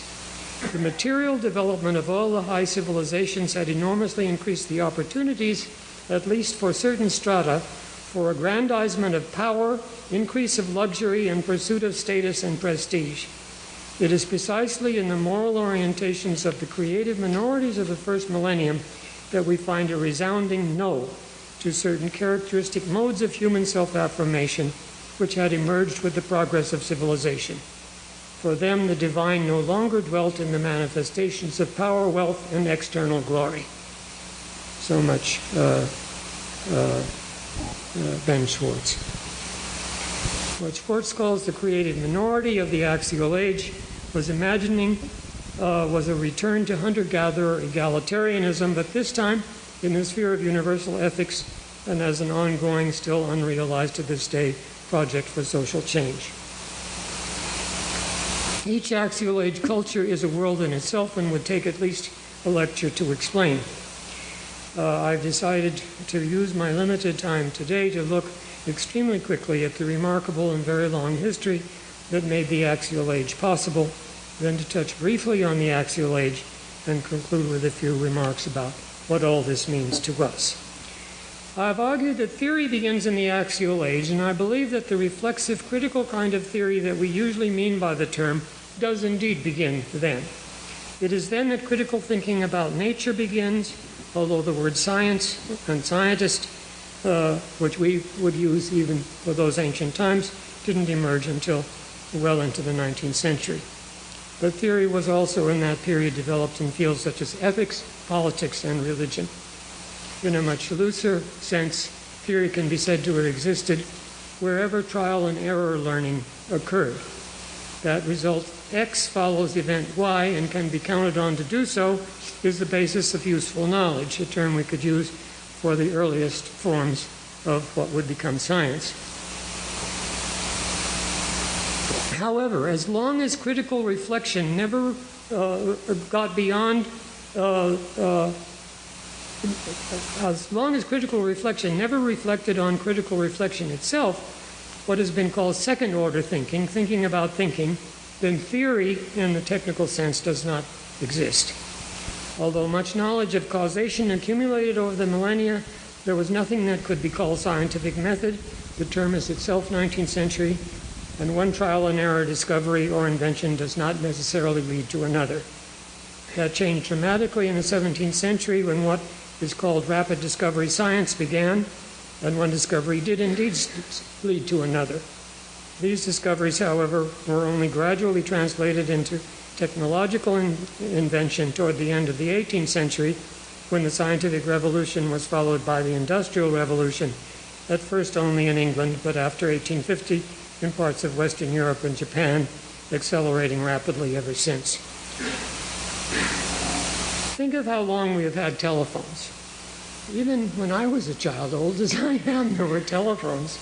The material development of all the high civilizations had enormously increased the opportunities, at least for certain strata, for aggrandizement of power, increase of luxury, and pursuit of status and prestige. It is precisely in the moral orientations of the creative minorities of the first millennium that we find a resounding no to certain characteristic modes of human self-affirmation which had emerged with the progress of civilization. For them, the divine no longer dwelt in the manifestations of power, wealth, and external glory. So much Ben Schwartz. What Schwartz calls the creative minority of the axial age was a return to hunter-gatherer egalitarianism, but this time in the sphere of universal ethics and as an ongoing, still unrealized to this day, project for social change. Each axial age culture is a world in itself and would take at least a lecture to explain. I've decided to use my limited time today to look extremely quickly at the remarkable and very long history that made the axial age possible, then to touch briefly on the axial age and conclude with a few remarks about what all this means to us. I've argued that theory begins in the axial age, and I believe that the reflexive, critical kind of theory that we usually mean by the term does indeed begin then. It is then that critical thinking about nature begins, although the word science and scientist, which we would use even for those ancient times, didn't emerge until well into the 19th century. But theory was also in that period developed in fields such as ethics, politics, and religion. In a much looser sense, theory can be said to have existed wherever trial and error learning occurred. That result X follows event Y and can be counted on to do so is the basis of useful knowledge, a term we could use for the earliest forms of what would become science. However, as long as critical reflection never got beyond as long as critical reflection never reflected on critical reflection itself, what has been called second-order thinking, thinking about thinking, then theory in the technical sense does not exist. Although much knowledge of causation accumulated over the millennia, there was nothing that could be called scientific method. The term is itself 19th century, and one trial and error discovery or invention does not necessarily lead to another. That changed dramatically in the 17th century when what is called rapid discovery science began, and one discovery did indeed lead to another. These discoveries, however, were only gradually translated into technological invention toward the end of the 18th century, when the scientific revolution was followed by the industrial revolution, at first only in England, but after 1850 in parts of Western Europe and Japan, accelerating rapidly ever since. Think of how long we have had telephones. Even when I was a child, old as I am, there were telephones.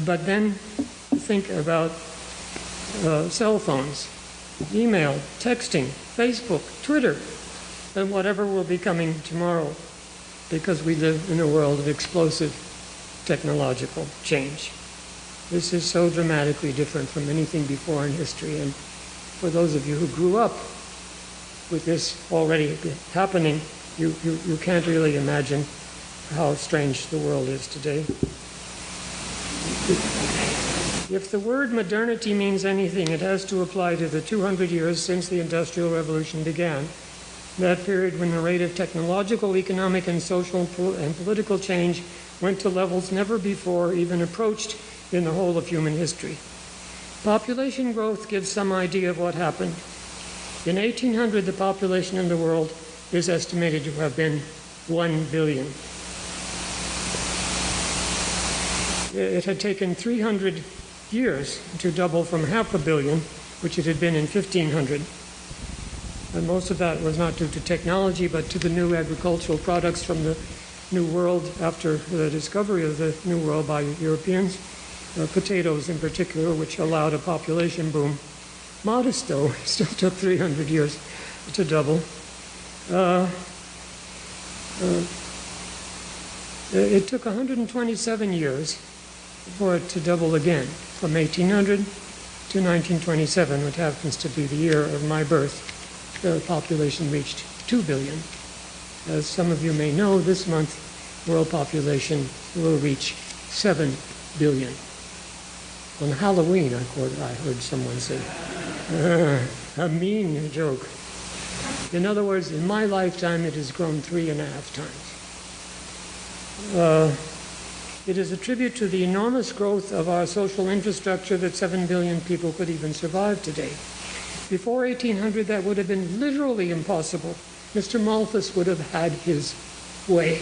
But then think about cell phones, email, texting, Facebook, Twitter, and whatever will be coming tomorrow, because we live in a world of explosive technological change. This is so dramatically different from anything before in history, and for those of you who grew up with this already happening, you can't really imagine how strange the world is today. If the word modernity means anything, it has to apply to the 200 years since the Industrial Revolution began, that period when the rate of technological, economic, and social and political change went to levels never before even approached in the whole of human history. Population growth gives some idea of what happened. In 1800, the population in the world is estimated to have been 1 billion. It had taken 300 years to double from 500 million, which it had been in 1500. And most of that was not due to technology, but to the new agricultural products from the New World after the discovery of the New World by Europeans, potatoes in particular, which allowed a population boom. Modest, though, it still took 300 years to double. It took 127 years for it to double again, from 1800 to 1927, which happens to be the year of my birth. The population reached 2 billion. As some of you may know, this month, world population will reach 7 billion. On Halloween, I heard someone say. A mean joke. In other words, in my lifetime, it has grown 3.5 times. It is a tribute to the enormous growth of our social infrastructure that 7 billion people could even survive today. Before 1800, that would have been literally impossible. Mr. Malthus would have had his way.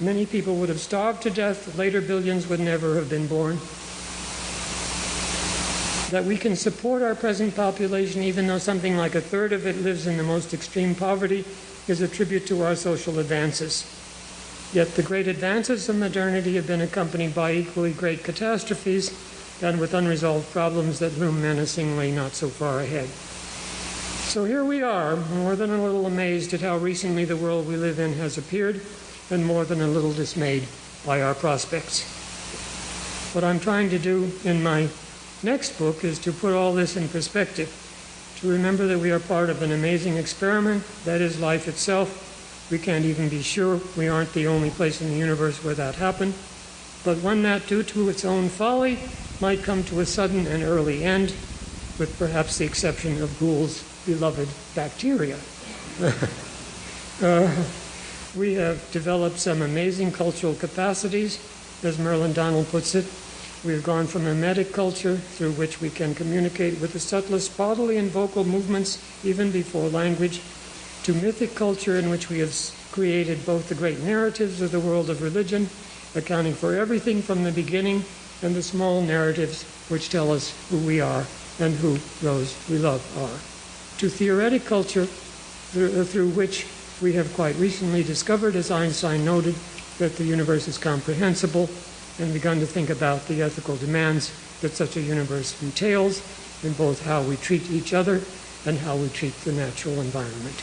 Many people would have starved to death. Later billions would never have been born. That we can support our present population, even though something like a third of it lives in the most extreme poverty, is a tribute to our social advances. Yet the great advances of modernity have been accompanied by equally great catastrophes and with unresolved problems that loom menacingly not so far ahead. So here we are, more than a little amazed at how recently the world we live in has appeared, and more than a little dismayed by our prospects. What I'm trying to do in my next book is to put all this in perspective, to remember that we are part of an amazing experiment, that is life itself. We can't even be sure we aren't the only place in the universe where that happened, but one that, due to its own folly, might come to a sudden and early end, with perhaps the exception of Gould's beloved bacteria. We have developed some amazing cultural capacities, as Merlin Donald puts it. We've gone from mimetic culture, through which we can communicate with the subtlest bodily and vocal movements, even before language, to mythic culture, in which we have created both the great narratives of the world of religion, accounting for everything from the beginning, and the small narratives which tell us who we are and who those we love are. To theoretic culture, through which we have quite recently discovered, as Einstein noted, that the universe is comprehensible, and begun to think about the ethical demands that such a universe entails in both how we treat each other and how we treat the natural environment.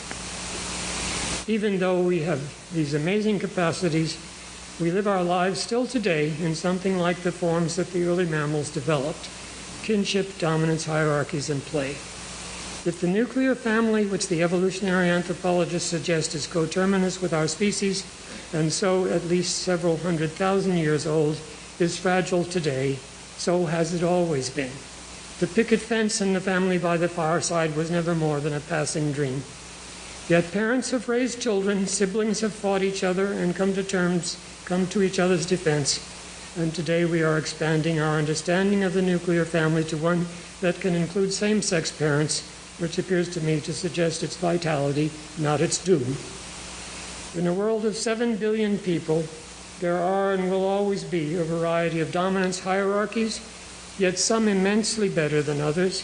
Even though we have these amazing capacities, we live our lives still today in something like the forms that the early mammals developed: kinship, dominance, hierarchies, and play. If the nuclear family, which the evolutionary anthropologists suggest is coterminous with our species, and so at least several 100,000 years old, is fragile today, so has it always been. The picket fence and the family by the fireside was never more than a passing dream. Yet parents have raised children, siblings have fought each other and come to each other's defense, and today we are expanding our understanding of the nuclear family to one that can include same-sex parents, which appears to me to suggest its vitality, not its doom. In a world of 7 billion people, there are and will always be a variety of dominance hierarchies, yet some immensely better than others,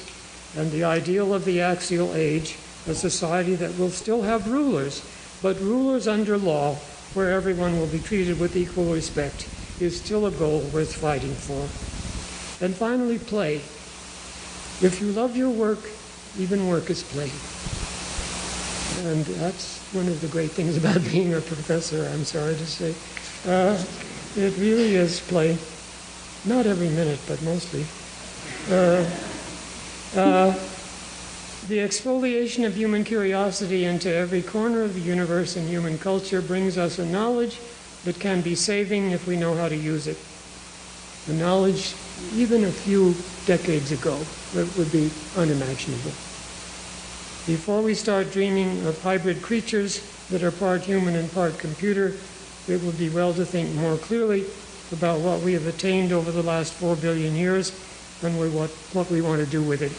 and the ideal of the axial age, a society that will still have rulers, but rulers under law, where everyone will be treated with equal respect, is still a goal worth fighting for. And finally, play. If you love your work, even work is play. And that's one of the great things about being a professor, I'm sorry to say. It really is play. Not every minute, but mostly. The exfoliation of human curiosity into every corner of the universe and human culture brings us a knowledge that can be saving if we know how to use it. A knowledge even a few decades ago that would be unimaginable. Before we start dreaming of hybrid creatures that are part human and part computer, it would be well to think more clearly about what we have attained over the last 4 billion years and what we want to do with it.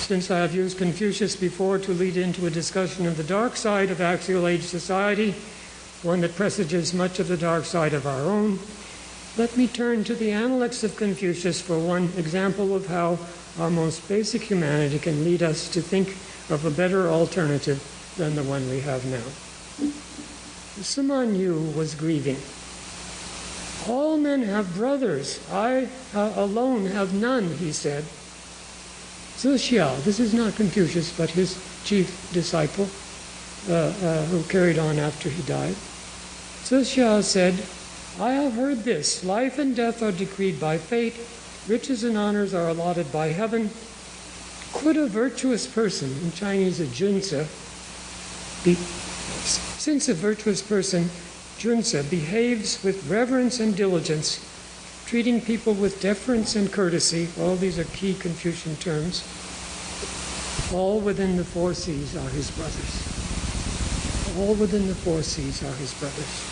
Since I have used Confucius before to lead into a discussion of the dark side of axial age society, one that presages much of the dark side of our own, let me turn to the Analects of Confucius for one example of how our most basic humanity can lead us to think of a better alternative than the one we have now. Sima Yu was grieving. All men have brothers. I alone have none, he said. Zixia, this is not Confucius, but his chief disciple, who carried on after he died. Zixia said, I have heard this. Life and death are decreed by fate. Riches and honors are allotted by heaven. Could a virtuous person, in Chinese a junzi, since a virtuous person, junzi, behaves with reverence and diligence, treating people with deference and courtesy, all these are key Confucian terms, all within the 4 C's are his brothers. All within the 4 C's are his brothers.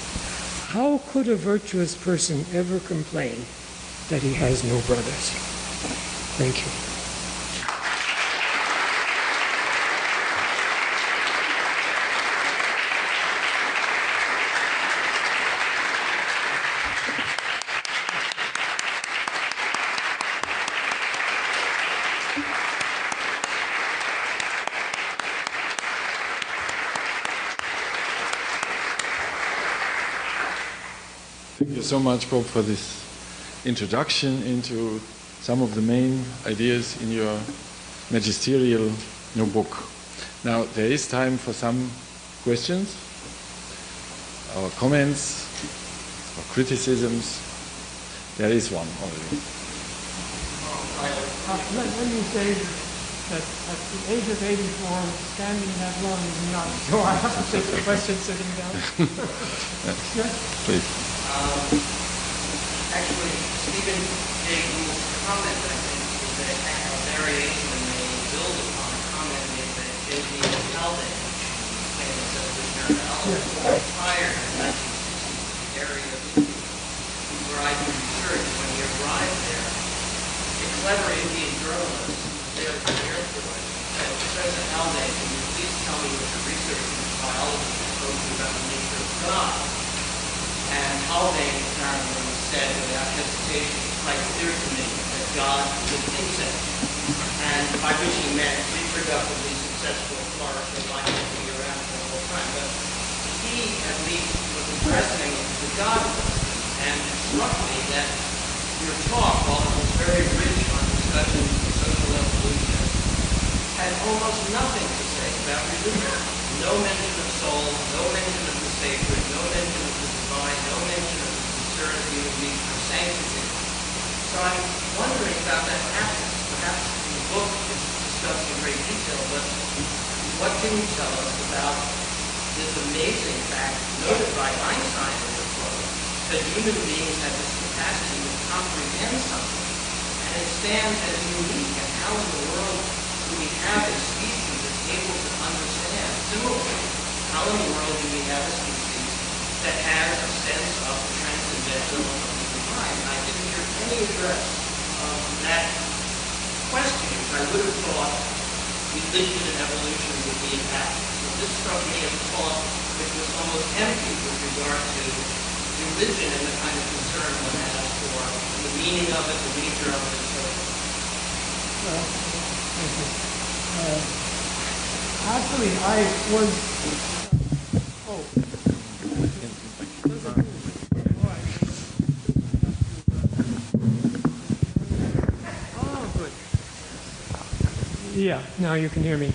How could a virtuous person ever complain that he has no brothers? Thank you. Thank you so much, Bob, for this introduction into some of the main ideas in your magisterial new book. Now, there is time for some questions, or comments, or criticisms. There is one already. Let me say that at the age of 84, standing that long is not, so I have to take the question sitting down. Yes? Please. Actually, Stephen J. Gould's comment, I think, is a variation and may build upon a comment made by J.B. Haldane, famous evolutionary biologist, prior to 1960, area of where I did research. When he arrived there, a clever Indian journalist there at the airport said, Professor Haldane, can you please tell me what your research in biology has told you about the nature of God? And Haldane apparently said without hesitation, it's quite clear to me that God is an insect, and by which he meant reproductively successful, flourishing, life to be around for the whole time. But he, at least, was addressing the God and it struck me that your talk, while it was very rich on discussions of social evolution, had almost nothing to say about religion. No mention of soul, no mention of the sacred, no mention of the divine, no mention of the sincerity of the for sanctity. So I'm wondering about that absence. Perhaps the book is discussed in great detail, but what can you tell us about this amazing fact noted by Einstein in the quote, that human beings have this capacity to comprehend something, and it stands as unique, and how in the world do we have a species that's able to understand? Similarly, how in the world do we have a species that has a sense of the transcendental and of the divine? I didn't hear any address of that question, which I would have thought religion and evolution would be impacted. So this struck me as a thought which was almost empty with regard to religion and the kind of concern one has for the meaning of it, the nature of it, and so forth. Actually, I was... Oh, good. Yeah, now you can hear me.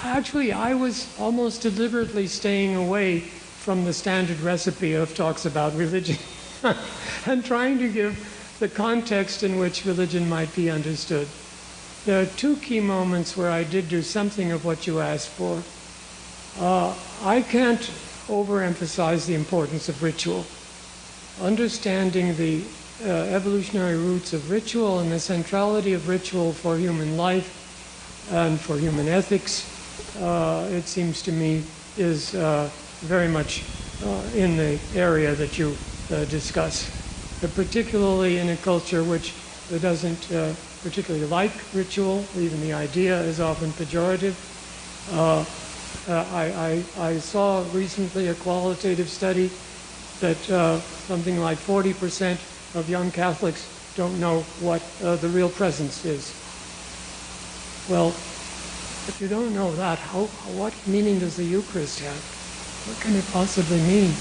Actually, I was almost deliberately staying away from the standard recipe of talks about religion and trying to give the context in which religion might be understood. There are 2 key moments where I did do something of what you asked for. I can't overemphasize the importance of ritual. Understanding the evolutionary roots of ritual and the centrality of ritual for human life and for human ethics, it seems to me, is very much in the area that you discuss, particularly in a culture which doesn't particularly like ritual. Even the idea is often pejorative. I saw recently a qualitative study that something like 40% of young Catholics don't know what the real presence is. Well, if you don't know that, what meaning does the Eucharist have? What can it possibly mean?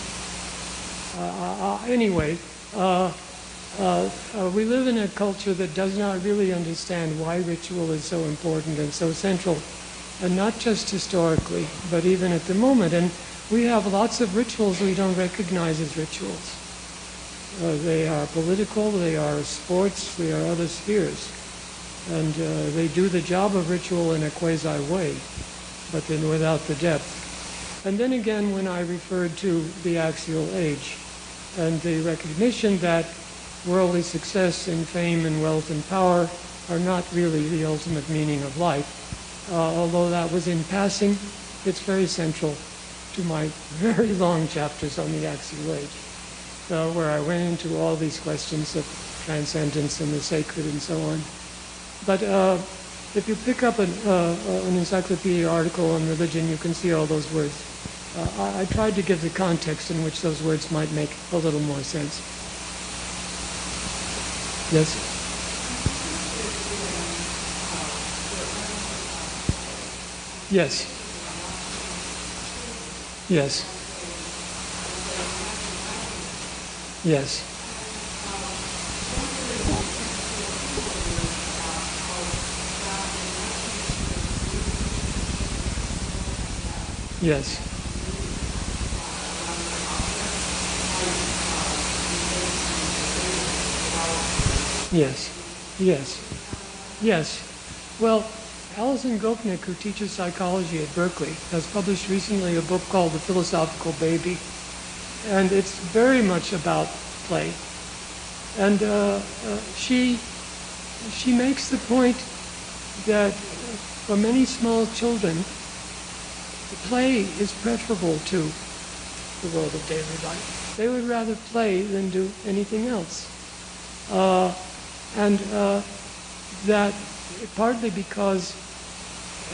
Anyway, we live in a culture that does not really understand why ritual is so important and so central, and not just historically, but even at the moment. And we have lots of rituals we don't recognize as rituals. They are political, they are sports, they are other spheres. And they do the job of ritual in a quasi-way, but then without the depth. And then again, when I referred to the axial age and the recognition that worldly success and fame and wealth and power are not really the ultimate meaning of life, although that was in passing, it's very central to my very long chapters on the axial age, where I went into all these questions of transcendence and the sacred and so on. But if you pick up an encyclopedia article on religion, you can see all those words. I tried to give the context in which those words might make a little more sense. Yes? Yes. Yes. Yes. Yes. Yes. Yes. Yes. Well, Alison Gopnik, who teaches psychology at Berkeley, has published recently a book called The Philosophical Baby. And it's very much about play. And she makes the point that for many small children, play is preferable to the world of daily life. They would rather play than do anything else. And that partly because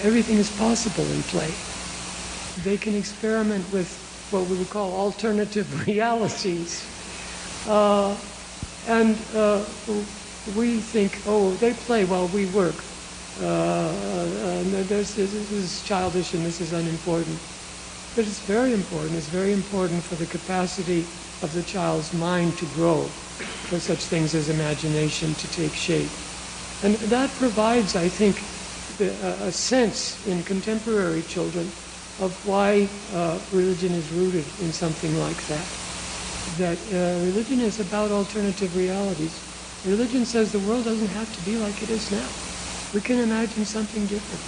everything is possible in play. They can experiment with what we would call alternative realities. And we think, oh, they play while we work. This is childish and this is unimportant. But it's very important. It's very important for the capacity of the child's mind to grow, for such things as imagination to take shape. And that provides, I think, a sense in contemporary children of why religion is rooted in something like that. That religion is about alternative realities. Religion says the world doesn't have to be like it is now. We can imagine something different.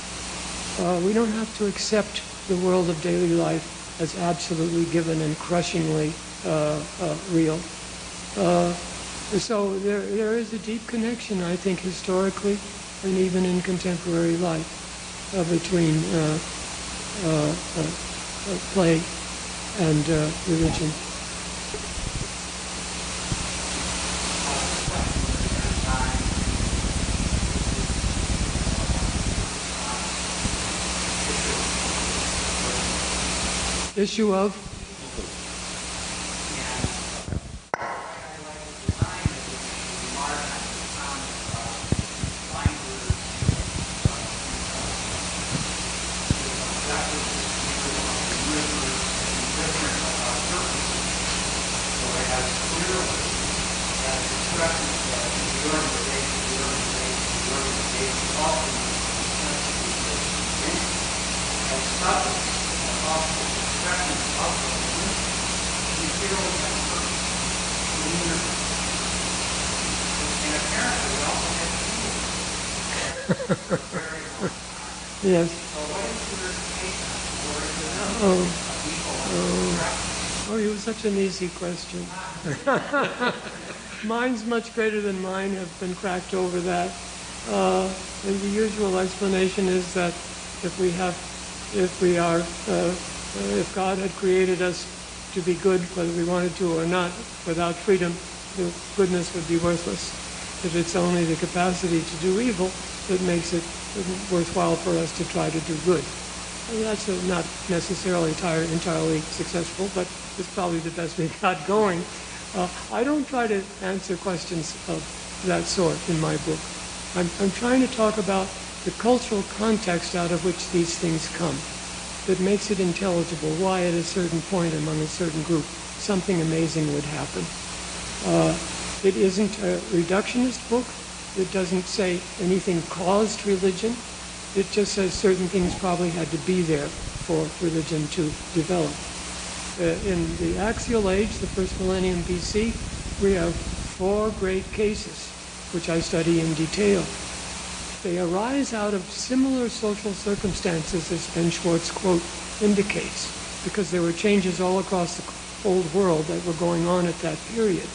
We don't have to accept the world of daily life as absolutely given and crushingly real. So there is a deep connection, I think, historically and even in contemporary life between play and religion. Issue of? Yes. Oh, it was such an easy question. Minds much greater than mine have been cracked over that. And the usual explanation is that if God had created us to be good, whether we wanted to or not, without freedom, the goodness would be worthless. That it's only the capacity to do evil that makes it worthwhile for us to try to do good. And that's not necessarily entirely successful, but it's probably the best we got going. I don't try to answer questions of that sort in my book. I'm trying to talk about the cultural context out of which these things come that makes it intelligible why at a certain point among a certain group something amazing would happen. It isn't a reductionist book. It doesn't say anything caused religion. It just says certain things probably had to be there for religion to develop. In the axial age, the first millennium BC, we have 4 great cases, which I study in detail. They arise out of similar social circumstances as Ben Schwartz' quote indicates, because there were changes all across the old world that were going on at that period.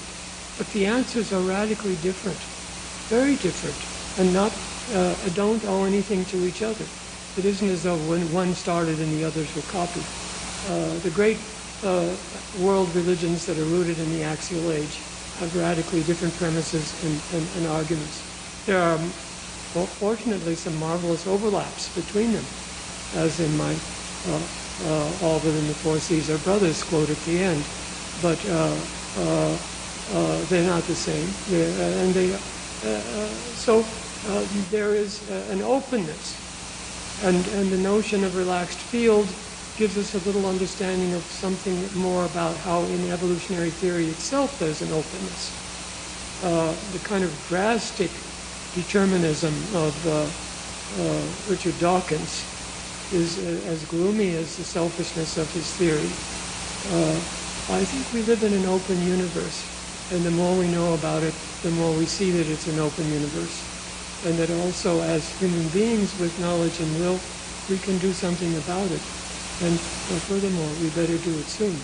But the answers are radically different, very different, and don't owe anything to each other. It isn't as though when one started and the others were copied. The great world religions that are rooted in the axial age have radically different premises and arguments. There are, fortunately, some marvelous overlaps between them, as in my all within the 4 C's are brothers quote at the end. But they're not the same. So there is an openness, and the notion of relaxed field gives us a little understanding of something more about how in evolutionary theory itself there's an openness. The kind of drastic determinism of Richard Dawkins is as gloomy as the selfishness of his theory. I think we live in an open universe, and the more we know about it, the more we see that it's an open universe, and that also as human beings with knowledge and will, we can do something about it. And furthermore, we better do it soon.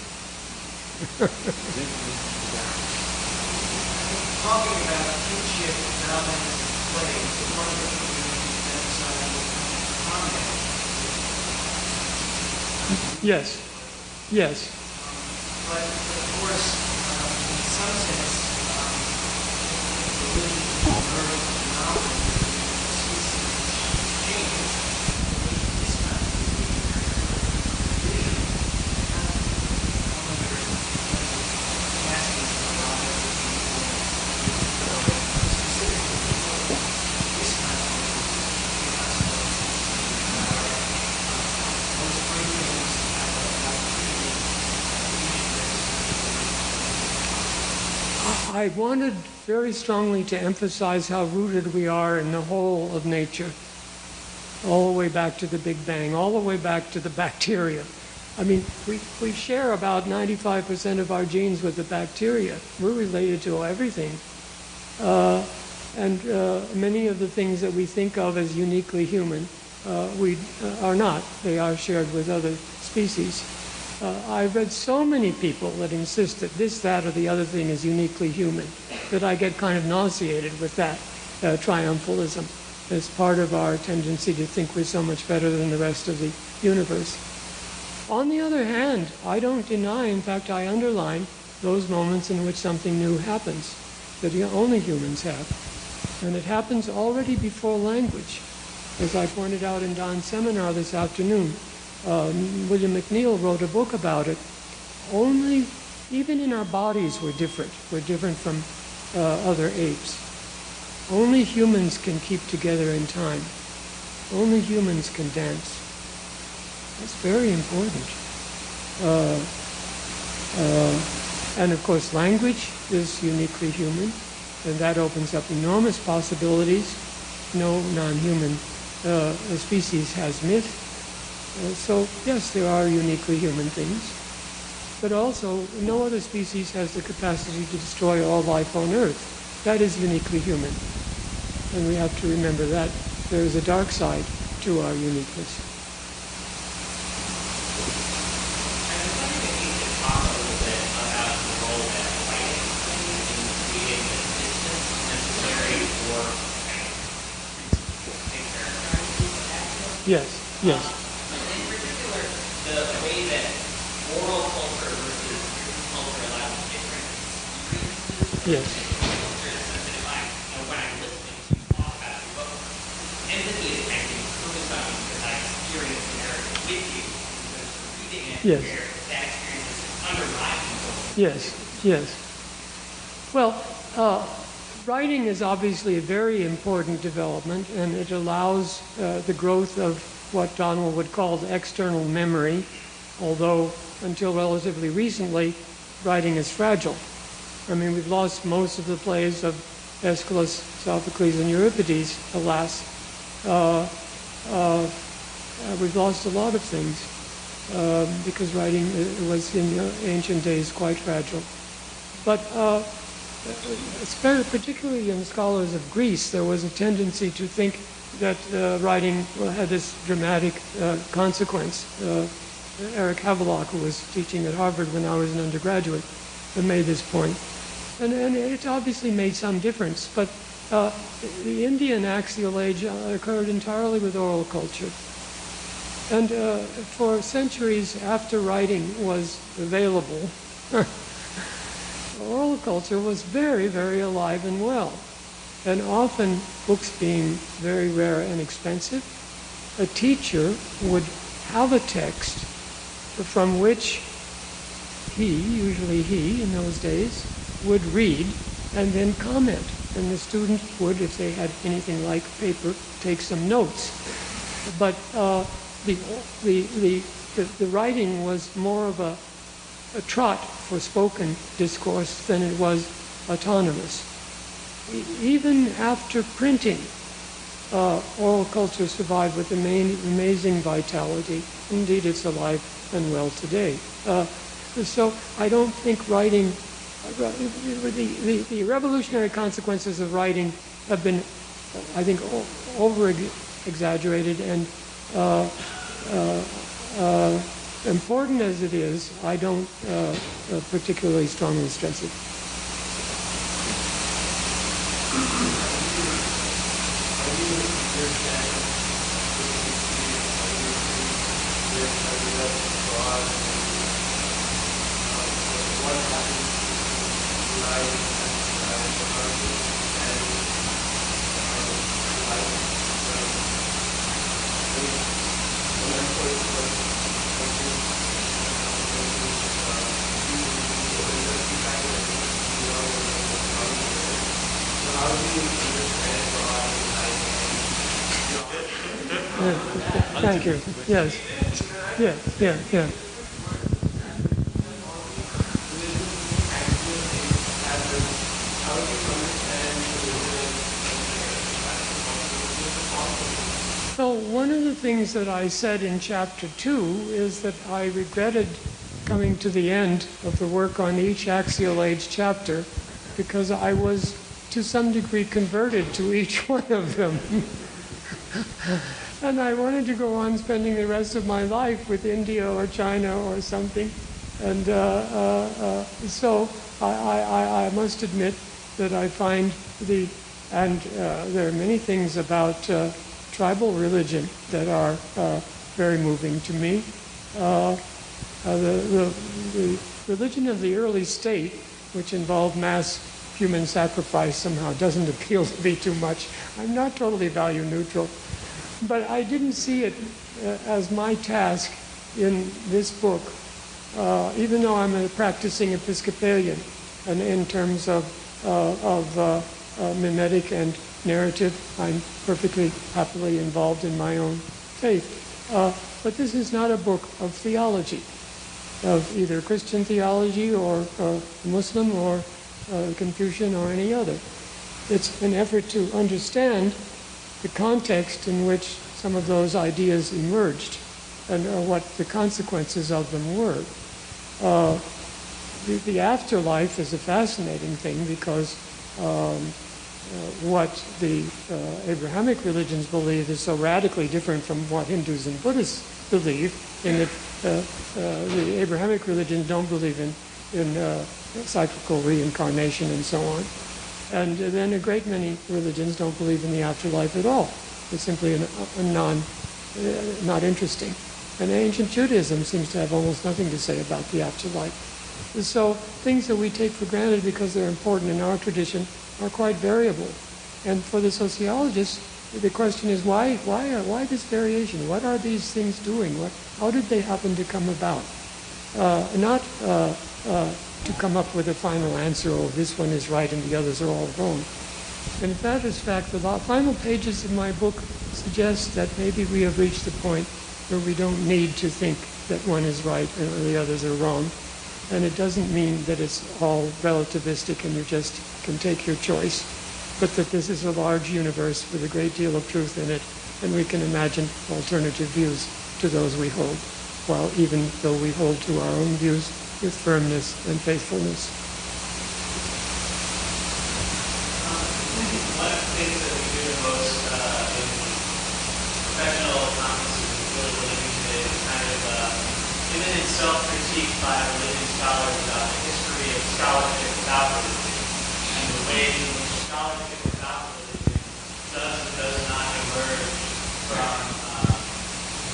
Talking about kinship, dominance, and place, one of the things that emphasize Yes. Yes. But of course, in some sense, the religion of birth and knowledge species change. It's not I wanted very strongly to emphasize how rooted we are in the whole of nature, all the way back to the Big Bang, all the way back to the bacteria. I mean, we share about 95% of our genes with the bacteria. We're related to everything. And many of the things that we think of as uniquely human, we are not. They are shared with other species. I've read so many people that insist that this, that, or the other thing is uniquely human, that I get kind of nauseated with that triumphalism as part of our tendency to think we're so much better than the rest of the universe. On the other hand, I don't deny, in fact, I underline those moments in which something new happens that only humans have. And it happens already before language. As I pointed out in Don's seminar this afternoon, William McNeill wrote a book about it. Even in our bodies, we're different. We're different from other apes. Only humans can keep together in time. Only humans can dance. That's very important. And of course, language is uniquely human, and that opens up enormous possibilities. No non-human species has myth. So yes, there are uniquely human things, but also no other species has the capacity to destroy all life on Earth. That is uniquely human, and we have to remember that there is a dark side to our uniqueness. Yes, yes. In particular, the way that oral culture versus written culture allows different experiences. Yes. Culture in the sense that if when I'm listening to you talk about your book, empathy is kind of imposed on me because I experience the narrative with you. Because reading it, Yes. where that experience is underlying the book. Yes, yes. Well, writing is obviously a very important development, and it allows the growth of what Donald would call the external memory, although until relatively recently, writing is fragile. I mean, we've lost most of the plays of Aeschylus, Sophocles, and Euripides, alas. We've lost a lot of things because writing was in ancient days quite fragile. But particularly in scholars of Greece, there was a tendency to think that writing had this dramatic consequence. Eric Havelock, who was teaching at Harvard when I was an undergraduate, made this point. And it obviously made some difference, but the Indian axial age occurred entirely with oral culture. And for centuries after writing was available, oral culture was very, very alive and well. And often, books being very rare and expensive, a teacher would have a text from which usually he in those days, would read and then comment. And the student would, if they had anything like paper, take some notes. But the writing was more of a trot for spoken discourse than it was autonomous. Even after printing, oral culture survived with amazing vitality. Indeed, it's alive and well today. So I don't think writing, the revolutionary consequences of writing have been, I think, over-exaggerated, and important as it is, I don't particularly strongly stress it. Thank you. Yes. Yeah. So one of the things that I said in chapter 2 is that I regretted coming to the end of the work on each axial age chapter because I was to some degree converted to each one of them. And I wanted to go on spending the rest of my life with India or China or something. And so I must admit that I find there are many things about tribal religion that are very moving to me. The religion of the early state, which involved mass human sacrifice, somehow doesn't appeal to me too much. I'm not totally value neutral. But I didn't see it as my task in this book, even though I'm a practicing Episcopalian, and in terms of mimetic and narrative, I'm perfectly happily involved in my own faith. But this is not a book of theology, of either Christian theology or Muslim or Confucian or any other. It's an effort to understand the context in which some of those ideas emerged and what the consequences of them were. The afterlife is a fascinating thing because what the Abrahamic religions believe is so radically different from what Hindus and Buddhists believe, in that the Abrahamic religions don't believe in cyclical reincarnation and so on. And then a great many religions don't believe in the afterlife at all. It's simply a not interesting. And ancient Judaism seems to have almost nothing to say about the afterlife. So things that we take for granted because they're important in our tradition are quite variable. And for the sociologist, the question is why this variation? What are these things doing? How did they happen to come about? Not to come up with a final answer, oh, this one is right and the others are all wrong. And in fact, the final pages of my book suggest that maybe we have reached the point where we don't need to think that one is right and the others are wrong. And it doesn't mean that it's all relativistic and you just can take your choice, but that this is a large universe with a great deal of truth in it, and we can imagine alternative views to those we hold, while even though we hold to our own views with firmness and faithfulness. One of the things that we do the most in professional conferences and field religion today is kind of imminent self-critique by religious scholars about the history of scholarship without religion and the ways in which scholarship without religion does and does not emerge from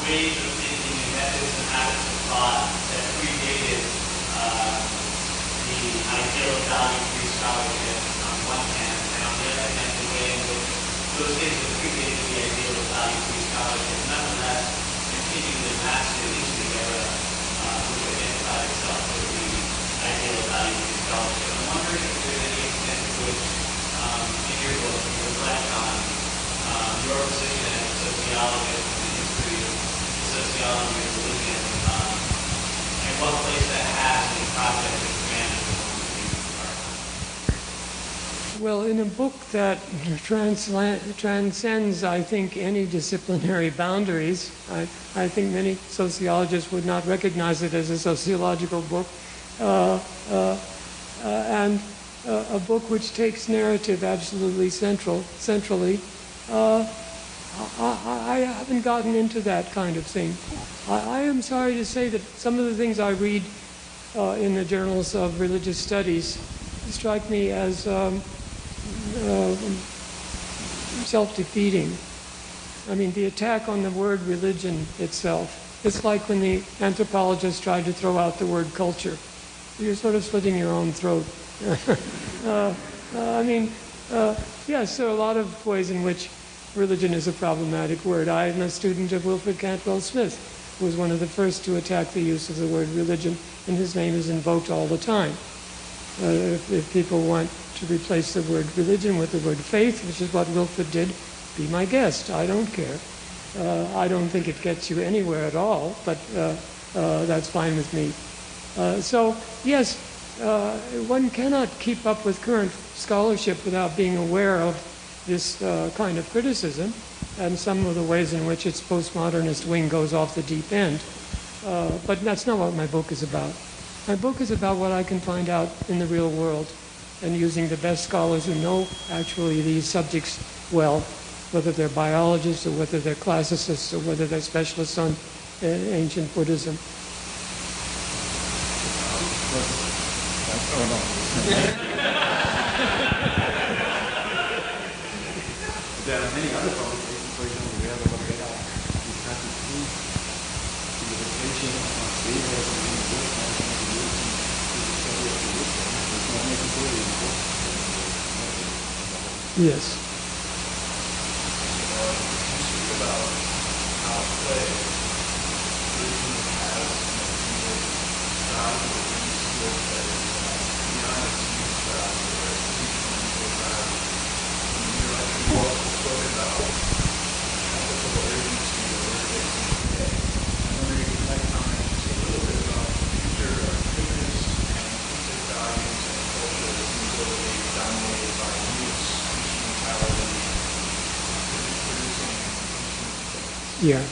ways of thinking and methods and habits of thought that predated the ideal of value-free scholarship on one hand, and on the other hand, the way in which those things that predated the ideal of value-free scholarship nonetheless continue to master into the era which identified itself with the ideal of value-free scholarship. I'm wondering if there's any extent to which, in your book, you reflect on your position as a sociologist and the history of sociology and religion, and what place that has in the process of humanity. Well, in a book that transcends, I think, any disciplinary boundaries, I think many sociologists would not recognize it as a sociological book, and a book which takes narrative absolutely centrally. I haven't gotten into that kind of thing. I am sorry to say that some of the things I read in the journals of religious studies strike me as self-defeating. I mean, the attack on the word religion itself. It's like when the anthropologists tried to throw out the word culture. You're sort of slitting your own throat. Yes, there are a lot of ways in which religion is a problematic word. I am a student of Wilfred Cantwell Smith, who was one of the first to attack the use of the word religion, and his name is invoked all the time. If people want to replace the word religion with the word faith, which is what Wilfred did, be my guest. I don't care. I don't think it gets you anywhere at all, but that's fine with me. So, yes, one cannot keep up with current scholarship without being aware of this kind of criticism and some of the ways in which its postmodernist wing goes off the deep end. But that's not what my book is about. My book is about what I can find out in the real world and using the best scholars who know actually these subjects well, whether they're biologists or whether they're classicists or whether they're specialists on ancient Buddhism. There are many other publications, for example, we have Robert Bellah discussing the dedication of our saviors and the book and the study of the book. It's not necessarily in the book. Yes. You speak about how play religion has value and skills that is beyond its use value or its teaching value. You also spoke about ethical urgency or urgency today. I'm wondering if you'd like to comment just a little bit about the future of fitness and ethic values and culture that seems to be dominated by use, instrumentality, producing. Yeah.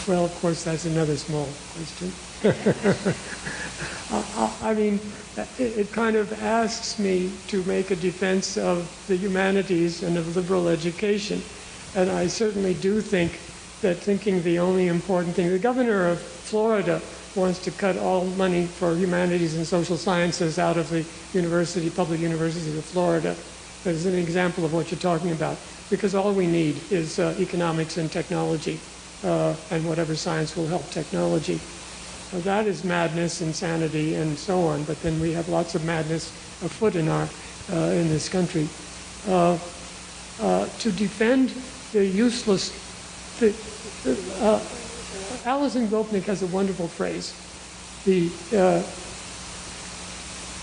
Well, of course, that's another small question. I mean, it kind of asks me to make a defense of the humanities and of liberal education. And I certainly do think that thinking the only important thing, the governor of Florida wants to cut all money for humanities and social sciences out of the public universities of Florida. As an example of what you're talking about. because all we need is economics and technology, and whatever science will help technology. That is madness, insanity, and so on. But then we have lots of madness afoot in this country. To defend the useless, Alison Gopnik has a wonderful phrase: the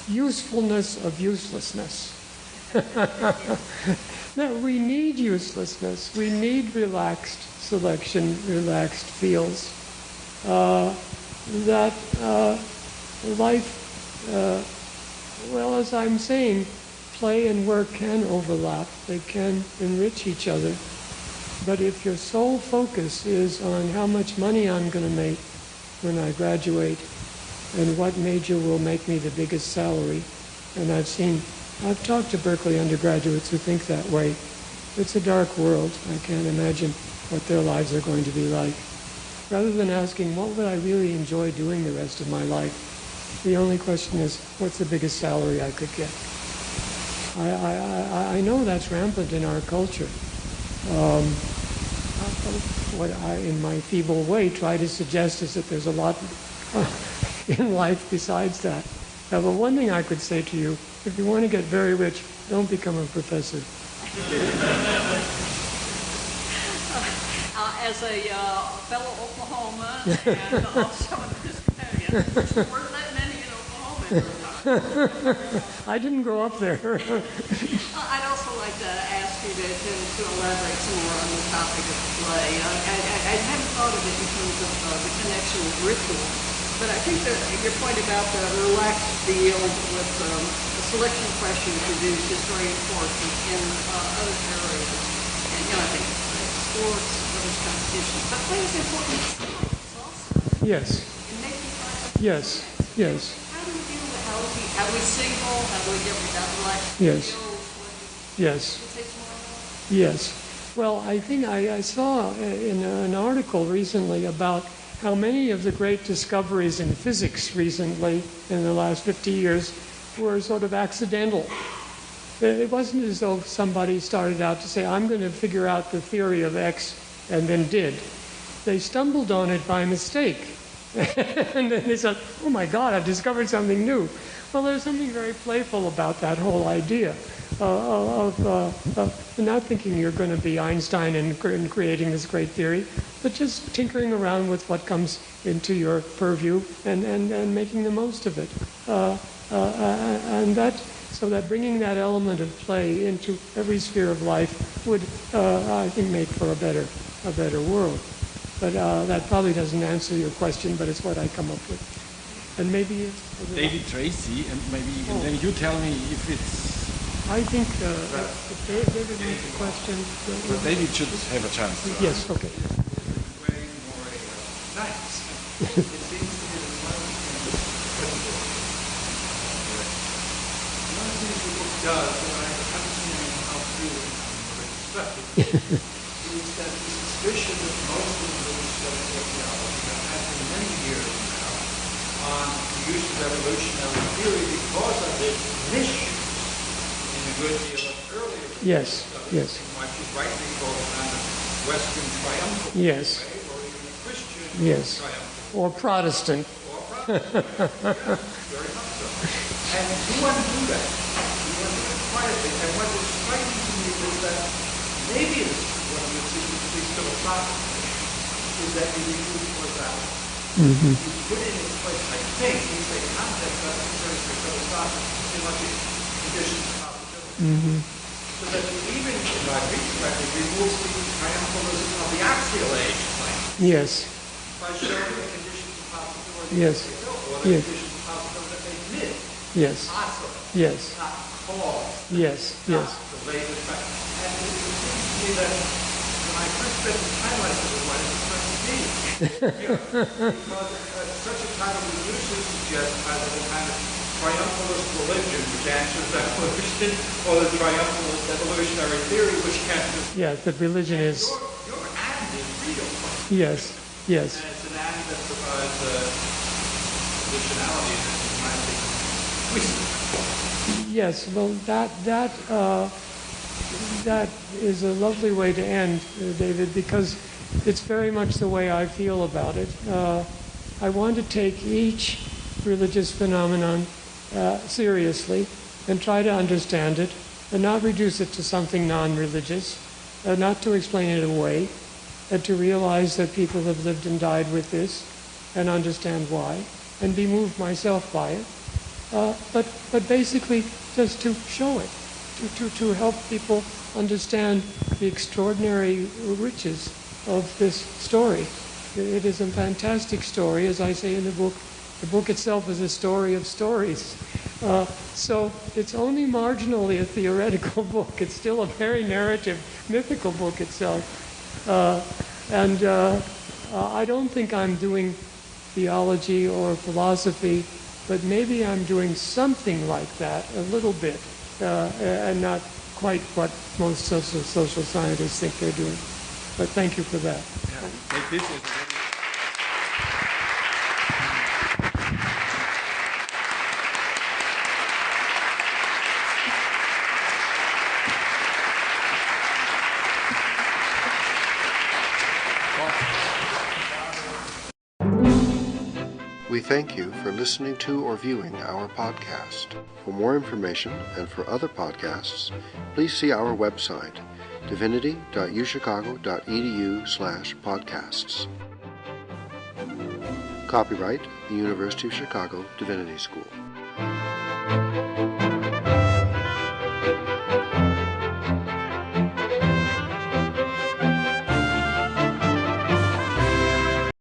usefulness of uselessness. No, we need uselessness. We need relaxed selection, relaxed fields. That life, well, as I'm saying, play and work can overlap. They can enrich each other. But if your sole focus is on how much money I'm going to make when I graduate and what major will make me the biggest salary, and I've talked to Berkeley undergraduates who think that way. It's a dark world. I can't imagine what their lives are going to be like. Rather than asking, what would I really enjoy doing the rest of my life? The only question is, what's the biggest salary I could get? I know that's rampant in our culture. What I, in my feeble way, try to suggest is that there's a lot in life besides that. Now, but one thing I could say to you, if you want to get very rich, don't become a professor. As a fellow Oklahoman and also an Episcopalian, there weren't that many in Oklahoma. I didn't grow up there. I'd also like to ask you to elaborate some more on the topic of play. I hadn't thought of it in terms of the connection with ritual, but I think that your point about the relaxed field with the selection question produced is very important in other areas. And I think sports, other competitions. But play is important in science also. Yes. In making science. Yes. Yes. How do we deal with how do we signal? How do we get without relaxed Yes. skills? Yes. Can you say some more about that? Yes. Well, I think I saw in an article recently about how many of the great discoveries in physics recently, in the last 50 years, were sort of accidental. It wasn't as though somebody started out to say, I'm going to figure out the theory of X, and then did. They stumbled on it by mistake. And then they said, oh my God, I've discovered something new. Well, there's something very playful about that whole idea of not thinking you're going to be Einstein and creating this great theory, but just tinkering around with what comes into your purview and making the most of it. And so that bringing that element of play into every sphere of life would, I think, make for a better world. But that probably doesn't answer your question, but it's what I come up with. And maybe David Tracy, and maybe then you tell me if it's. I think if David makes a question. But David should have a chance. Yes. Okay. Way more nice. It seems to me that one of the things the book does, and I haven't seen anyone else do it in is that the suspicion that most of the sociology have had for many years now on the use of evolutionary theory because of its mission in a good deal of earlier Yes. Yes. what is rightly called kind of Western triumphal Yes. way, or even a Christian Yes. triumphal Or Protestant. or Protestant. Yes, very much so. And you want to do that. You want to do it quietly. And what is striking to me is that maybe it's what you see philosophically is that you remove causality. Mm-hmm. You put it in its place, I think, you say concept doesn't turn to philosophical, too much conditions of possibility. Mm-hmm. So that even, if I read correctly, removes the triumphalism of the axial age claim Yes. by showing the conditions of possibility Yes. that they built, or the Yes. conditions of possibility that they did. Yes. Possible. Yes. Not cause. Yes. Not Yes. the latest fact. And it seems to me that when I first spent some time on it, what is it going to be? Because such a kind of usually suggests kind of a kind of triumphalist religion which answers evolution, or the triumphalist evolutionary theory which answers. Yes. That religion is. Your and is real. Yes. Yes. And it's an and that provides conditionality that might be twisted. Yes. Well, that that is a lovely way to end, David, because it's very much the way I feel about it. I want to take each religious phenomenon seriously and try to understand it and not reduce it to something non-religious, not to explain it away, and to realize that people have lived and died with this and understand why, and be moved myself by it. But basically just to show it, to help people understand the extraordinary riches of this story. It is a fantastic story, as I say in the book. The book itself is a story of stories. So it's only marginally a theoretical book. It's still a very narrative, mythical book itself. I don't think I'm doing theology or philosophy, but maybe I'm doing something like that, a little bit, and not quite what most social scientists think they're doing. But thank you for that. This is a very We thank you for listening to or viewing our podcast. For more information and for other podcasts, please see our website, divinity.uchicago.edu/podcasts. Copyright, the University of Chicago Divinity School.